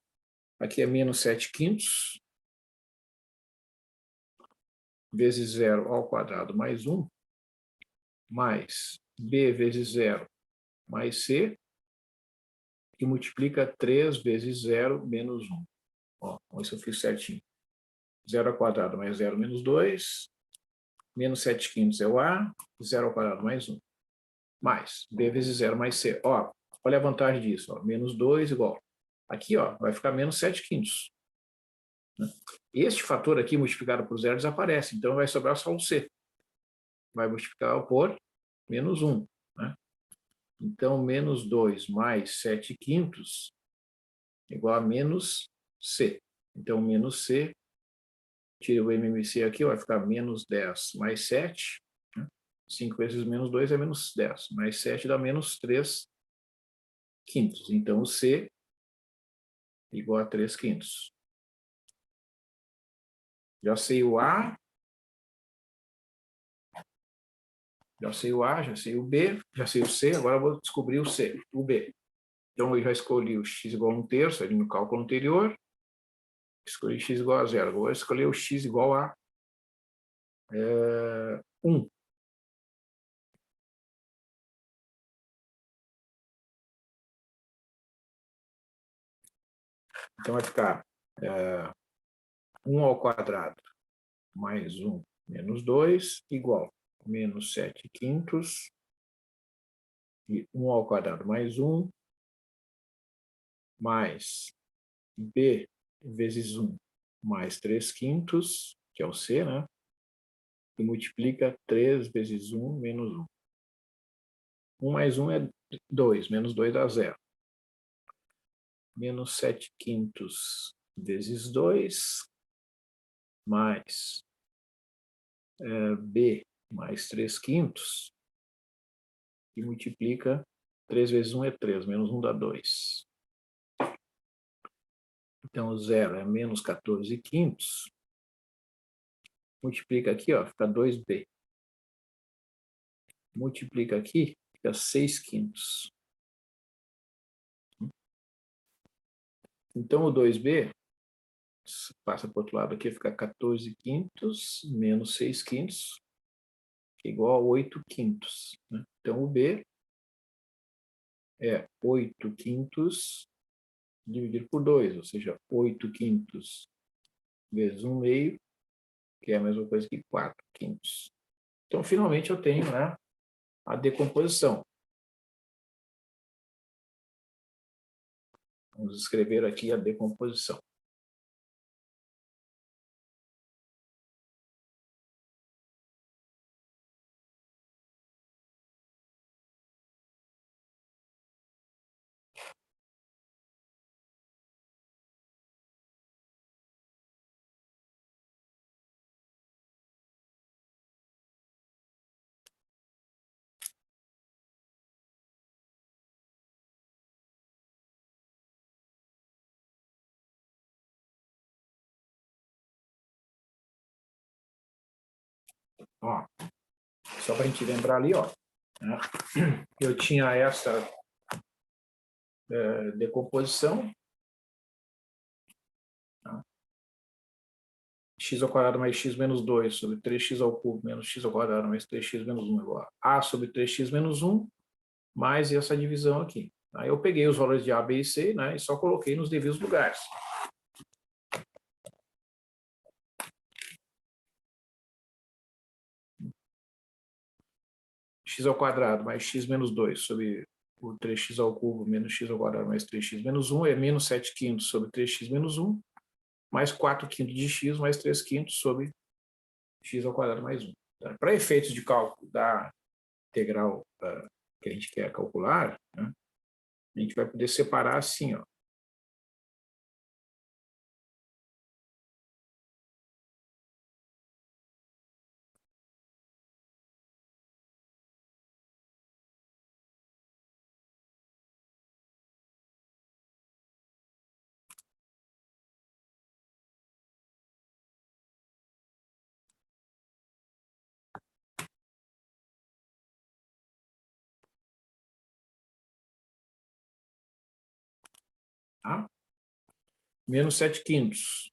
Aqui é menos 7 quintos vezes 0 ao quadrado mais 1, mais b vezes 0 mais c, que multiplica 3 vezes 0 menos 1. Ó, isso eu fiz certinho. 0 ao quadrado mais 0 menos 2, menos 7 quintos é o a, 0 ao quadrado mais 1. Mais b vezes 0 mais c. Ó, olha a vantagem disso. Ó, menos 2 igual. Aqui ó, vai ficar menos 7 quintos. Né? Este fator aqui multiplicado por 0 desaparece, então vai sobrar só o c. Vai multiplicar por menos 1. Né? Então, menos 2 mais 7 quintos igual a menos c. Então, menos c, tira o MMC aqui, vai ficar menos 10 mais 7. Né? 5 vezes menos 2 é menos 10. Mais 7 dá menos 3 quintos. Então, o c igual a 3 quintos. Já sei o a, já sei o a, já sei o b, já sei o c, agora eu vou descobrir o c, o b. Então, eu já escolhi o x igual a 1/3 ali no cálculo anterior. Escolhi x igual a 0. Vou escolher o x igual a 1. Então, vai ficar 1 ao quadrado mais 1 menos 2 igual a menos 7 quintos e 1 ao quadrado mais 1 mais b vezes 1 mais 3 quintos, que é o c, né? E multiplica 3 vezes 1 menos 1. 1 mais 1 é 2, menos 2 dá 0. Menos 7 quintos vezes 2, mais b mais 3 quintos, e multiplica 3 vezes 1 é 3, menos 1 dá 2. Então, 0 é menos 14 quintos. Multiplica aqui, ó, fica 2b. Multiplica aqui, fica 6 quintos. Então, o 2b passa para o outro lado aqui, fica 14 quintos menos 6 quintos, que é igual a 8 quintos. Né? Então, o b é 8 quintos dividido por 2, ou seja, 8 quintos vezes 1 meio, que é a mesma coisa que 4 quintos. Então, finalmente, eu tenho, né, a decomposição. Vamos escrever aqui a decomposição. Ó, só para a gente lembrar ali, ó, né, eu tinha essa decomposição, tá? X ao quadrado mais x menos 2 sobre 3x ao cubo menos x ao quadrado mais 3x menos 1 igual a sobre 3x menos 1 mais essa divisão aqui. Aí eu peguei os valores de A, B e C, né, e só coloquei nos devidos lugares. X ao quadrado mais x menos 2 sobre o 3x ao cubo menos x ao quadrado mais 3x menos 1 é menos 7 quintos sobre 3x menos 1, mais 4 quintos de x mais 3 quintos sobre x ao quadrado mais 1. Tá? Para efeitos de cálculo da integral que a gente quer calcular, né, a gente vai poder separar assim, ó. menos 7 quintos.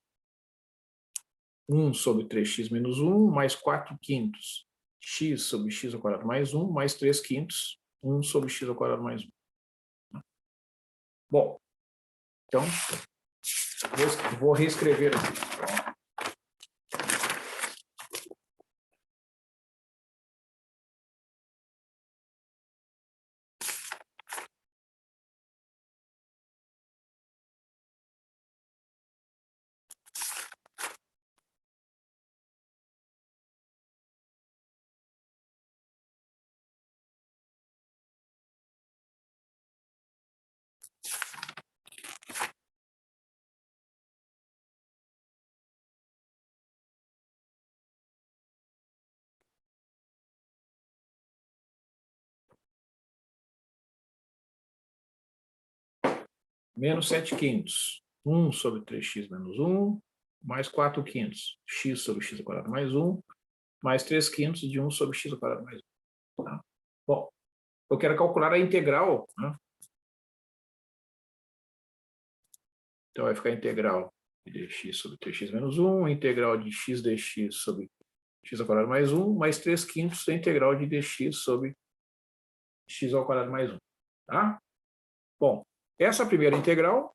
1 sobre 3x menos 1, mais 4 quintos. X sobre x ao quadrado mais 1, mais 3 quintos. 1 sobre x ao quadrado mais 1. Bom, então, vou reescrever aqui. Menos 7 quintos. 1 sobre 3x menos 1, mais 4 quintos. X sobre x ao quadrado mais 1, mais 3 quintos de 1 sobre x ao quadrado mais 1. Tá? Bom, eu quero calcular a integral. Né? Então, vai ficar a integral de dx sobre 3x menos 1, integral de x dx sobre x ao quadrado mais 1, mais 3 quintos da integral de dx sobre x ao quadrado mais 1. Tá? Bom, essa primeira integral,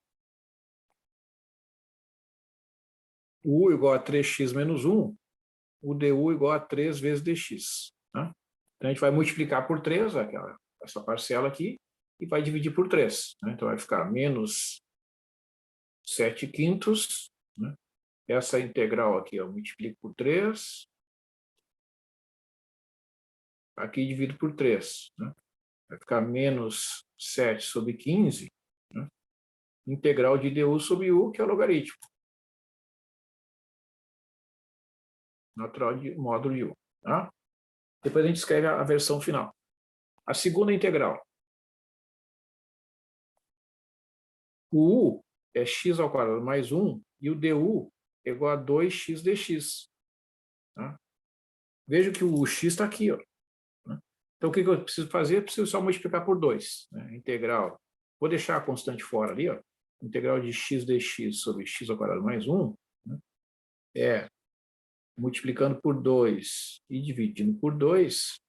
u igual a 3x menos 1, o du igual a 3 vezes dx. Tá? Então, a gente vai multiplicar por 3, essa parcela aqui, e vai dividir por 3. Né? Então, vai ficar menos 7 quintos. Né? Essa integral aqui, eu multiplico por 3. Aqui divido por 3. Né? Vai ficar menos 7 sobre 15. Né? Integral de du sobre u, que é o logaritmo. Natural de módulo de u. Tá? Depois a gente escreve a versão final. A segunda integral. O u é x ao quadrado mais 1 e o du é igual a 2x dx. Tá? Veja que o x está aqui. Ó, né? Então, o que eu preciso fazer? Eu preciso só multiplicar por 2. Né? Integral. Vou deixar a constante fora ali. Ó. Integral de x dx sobre x ao quadrado mais 1, né? É multiplicando por 2 e dividindo por 2,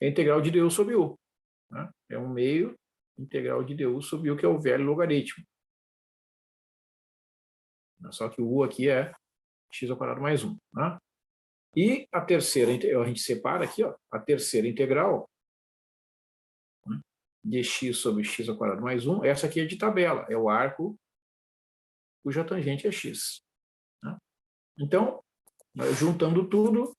é a integral de du sobre u. Né? É um meio integral de du sobre u, que é o velho logaritmo. Só que o u aqui é x ao quadrado mais 1. Né? E a terceira, a gente separa aqui, ó, a terceira integral, né, de x sobre x ao quadrado mais 1, essa aqui é de tabela, é o arco cuja tangente é x. Né? Então, juntando tudo,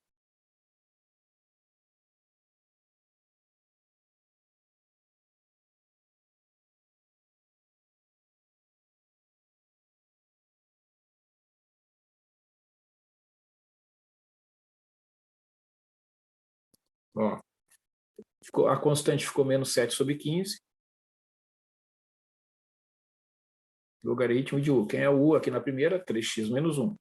ó, a constante ficou menos 7 sobre 15, logaritmo de u. Quem é o u aqui na primeira? 3x menos 1.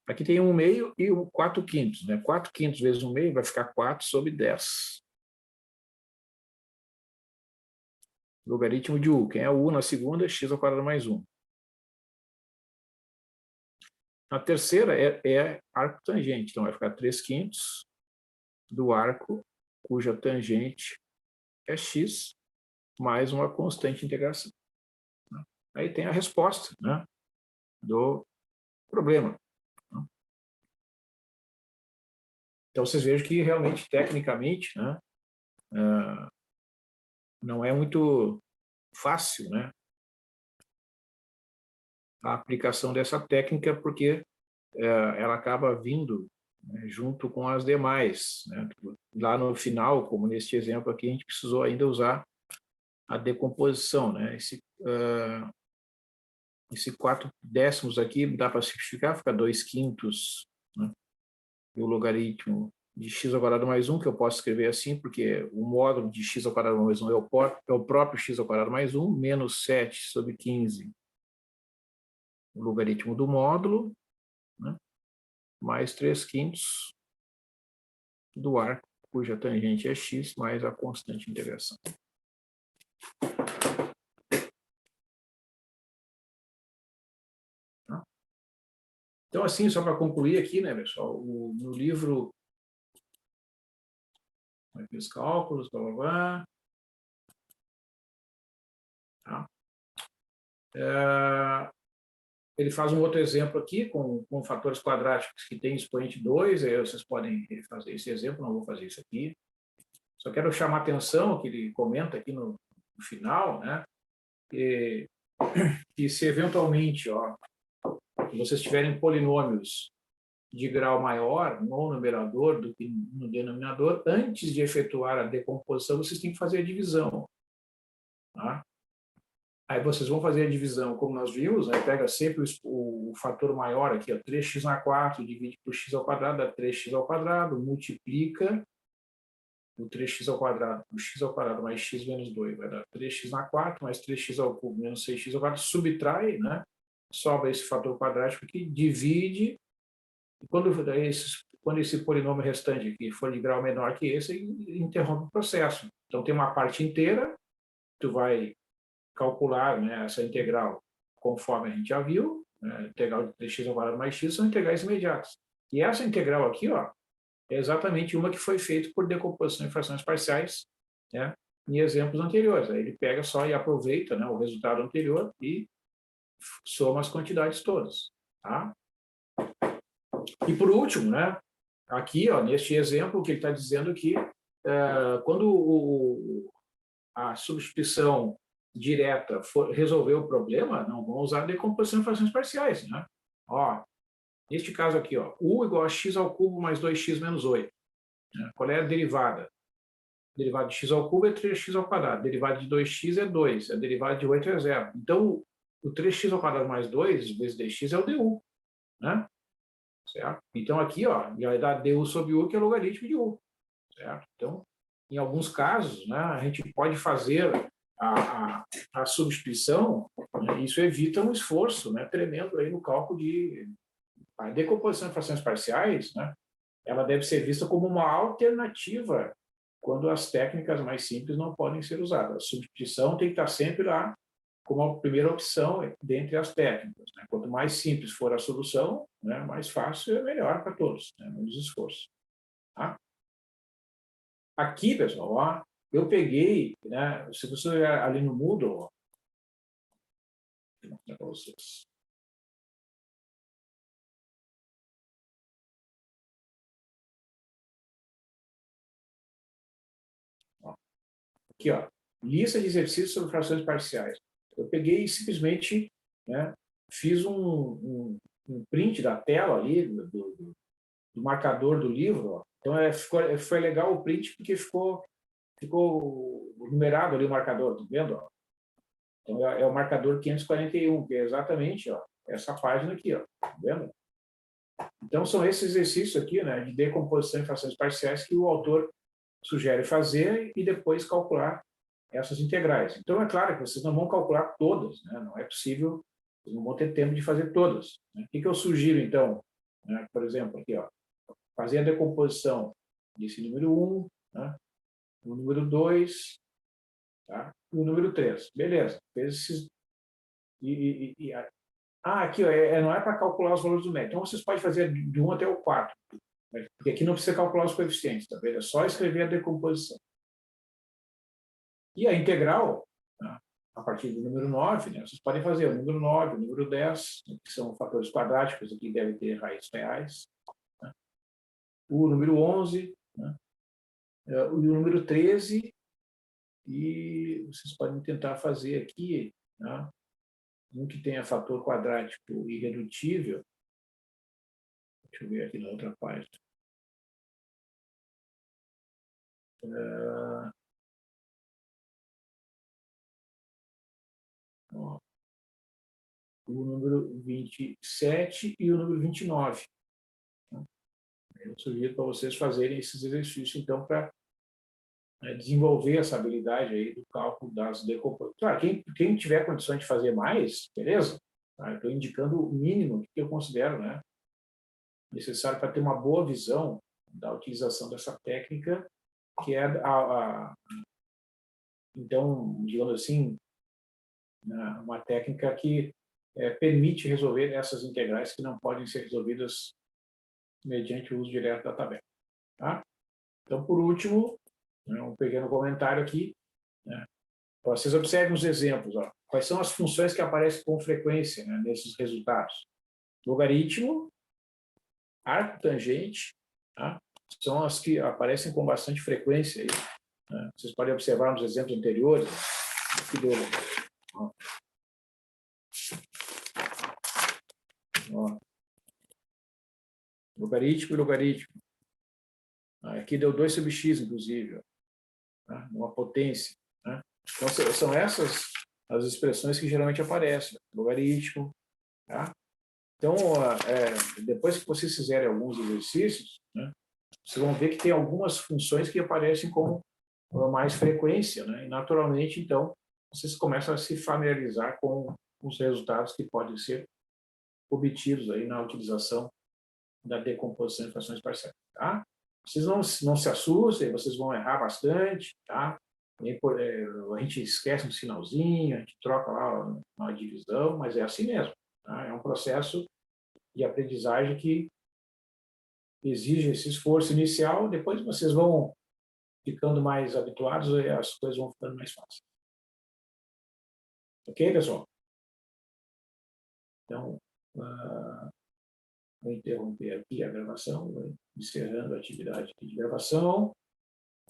Aqui tem 1 meio e 4 quintos. Né? 4 quintos vezes 1 meio vai ficar 4 sobre 10. Logaritmo de u. Quem é o u na segunda? X ao quadrado mais 1. A terceira é arco tangente. Então, vai ficar 3 quintos do arco cuja tangente é x, mais uma constante de integração. Aí tem a resposta, né, do problema. Então, vocês vejam que realmente, tecnicamente, né, não é muito fácil, né, a aplicação dessa técnica, porque ela acaba vindo, né, junto com as demais. Né? Lá no final, como neste exemplo aqui, a gente precisou ainda usar a decomposição. Né? Esse 4 décimos aqui dá para simplificar, fica 2 quintos, né? E o logaritmo de x ao quadrado mais 1, que eu posso escrever assim, porque o módulo de x ao quadrado mais 1 é o próprio x ao quadrado mais 1, menos 7 sobre 15, o logaritmo do módulo, né? Mais 3 quintos do arco, cuja tangente é x, mais a constante de integração. Então, assim, só para concluir aqui, né, pessoal, no livro, aqui os cálculos, blá, blá, blá, tá? Ele faz um outro exemplo aqui, com fatores quadráticos que tem expoente 2, aí vocês podem fazer esse exemplo, não vou fazer isso aqui. Só quero chamar a atenção, que ele comenta aqui no final, né, que se eventualmente, ó, vocês tiverem polinômios de grau maior no numerador do que no denominador, antes de efetuar a decomposição, vocês têm que fazer a divisão. Tá? Aí vocês vão fazer a divisão, como nós vimos, né? Pega sempre o fator maior aqui, ó, 3x na 4, divide por x ao quadrado, dá 3x ao quadrado, multiplica o 3x ao quadrado, o x ao quadrado mais x menos 2, vai dar 3x na 4, mais 3x ao cubo menos 6x ao quadrado, subtrai, né? Sobra esse fator quadrático aqui, divide, e quando esse polinômio restante aqui for de grau menor que esse, interrompe o processo. Então tem uma parte inteira, tu vai calcular, né, essa integral conforme a gente já viu, né, integral de 3x ao quadrado mais x são integrais imediatas. E essa integral aqui, ó, é exatamente uma que foi feita por decomposição em frações parciais, né, em exemplos anteriores. Aí ele pega só e aproveita, né, o resultado anterior e soma as quantidades todas. Tá? E por último, né, aqui, ó, neste exemplo, que ele está dizendo que quando a substituição direta for resolver o problema, não vão usar decomposição em frações parciais. Né? Ó, neste caso aqui, ó, u igual a x ao cubo mais 2x menos 8. Né? Qual é a derivada? A derivada de x ao cubo é 3x ao quadrado. A derivada de 2x é 2. A derivada de 8 é 0. Então, o 3x ao quadrado mais 2 vezes dx é o du. Né? Certo? Então, aqui, ó, já vai dar du sobre u, que é logaritmo de u. Certo? Então, em alguns casos, né, a gente pode fazer a substituição, né, isso evita um esforço, né, tremendo aí no cálculo de a decomposição em frações parciais, né, ela deve ser vista como uma alternativa quando as técnicas mais simples não podem ser usadas. A substituição tem que estar sempre lá como a primeira opção dentre as técnicas. Né? Quanto mais simples for a solução, né, mais fácil é melhor para todos, né, menos esforço. Tá? Aqui, pessoal, ó, eu peguei, né, se você olhar ali no Moodle, ó, vou mostrar para vocês. Ó, aqui, ó, lista de exercícios sobre frações parciais. Eu peguei e simplesmente, né, fiz um print da tela ali, do marcador do livro. Ó. Então, foi legal o print porque ficou numerado ali o marcador, tá vendo? Ó? Então, é o marcador 541, que é exatamente, ó, essa página aqui, ó, tá vendo? Então, são esses exercícios aqui, né, de decomposição em frações parciais que o autor sugere fazer e depois calcular essas integrais. Então, é claro que vocês não vão calcular todas, né? Não é possível, vocês não vão ter tempo de fazer todas. Né? O que eu sugiro, então? Né? Por exemplo, aqui, ó, fazer a decomposição desse número 1, né? O número 2, tá? E o número 3. Beleza, fez esses... aqui, ó, não é para calcular os valores do método. Então, vocês podem fazer de 1 até o 4. Porque aqui não precisa calcular os coeficientes, tá vendo? É só escrever a decomposição. E a integral, né, a partir do número 9, né, vocês podem fazer o número 9, o número 10, que são fatores quadráticos, aqui devem ter raízes reais. Né, o número 11, né, o número 13, e vocês podem tentar fazer aqui, né, um que tenha fator quadrático irredutível. Deixa eu ver aqui na outra página. Ó, o número 27 e o número 29. Eu sugiro para vocês fazerem esses exercícios, então, para desenvolver essa habilidade aí do cálculo das decomposições. Claro, quem tiver condições de fazer mais, beleza? Tá? Eu estou indicando o mínimo que eu considero, né, necessário para ter uma boa visão da utilização dessa técnica, que é então, digamos assim, uma técnica que permite resolver essas integrais que não podem ser resolvidas mediante o uso direto da tabela. Tá? Então, por último, um pequeno comentário aqui, né? Vocês observem os exemplos. Ó. Quais são as funções que aparecem com frequência, né, nesses resultados? Logaritmo, arco tangente, tá? São as que aparecem com bastante frequência. Aí, né? Vocês podem observar nos exemplos anteriores. Aqui ó. Ó. Logaritmo e logaritmo. Aqui deu 2 sobre x, inclusive. Ó. Tá? Uma potência. Né? Então, são essas as expressões que geralmente aparecem. Logaritmo. Tá? Então, depois que vocês fizerem alguns exercícios, né, vocês vão ver que tem algumas funções que aparecem com mais frequência, né? E, naturalmente, então, vocês começam a se familiarizar com os resultados que podem ser obtidos aí na utilização da decomposição de frações parciais. Tá? Vocês não se assustem, vocês vão errar bastante, tá? A gente esquece um sinalzinho, a gente troca lá uma divisão, mas é assim mesmo. Tá? É um processo de aprendizagem que exige esse esforço inicial, depois vocês vão ficando mais habituados e as coisas vão ficando mais fáceis. Ok, pessoal? Então, vou interromper aqui a gravação, encerrando a atividade de gravação.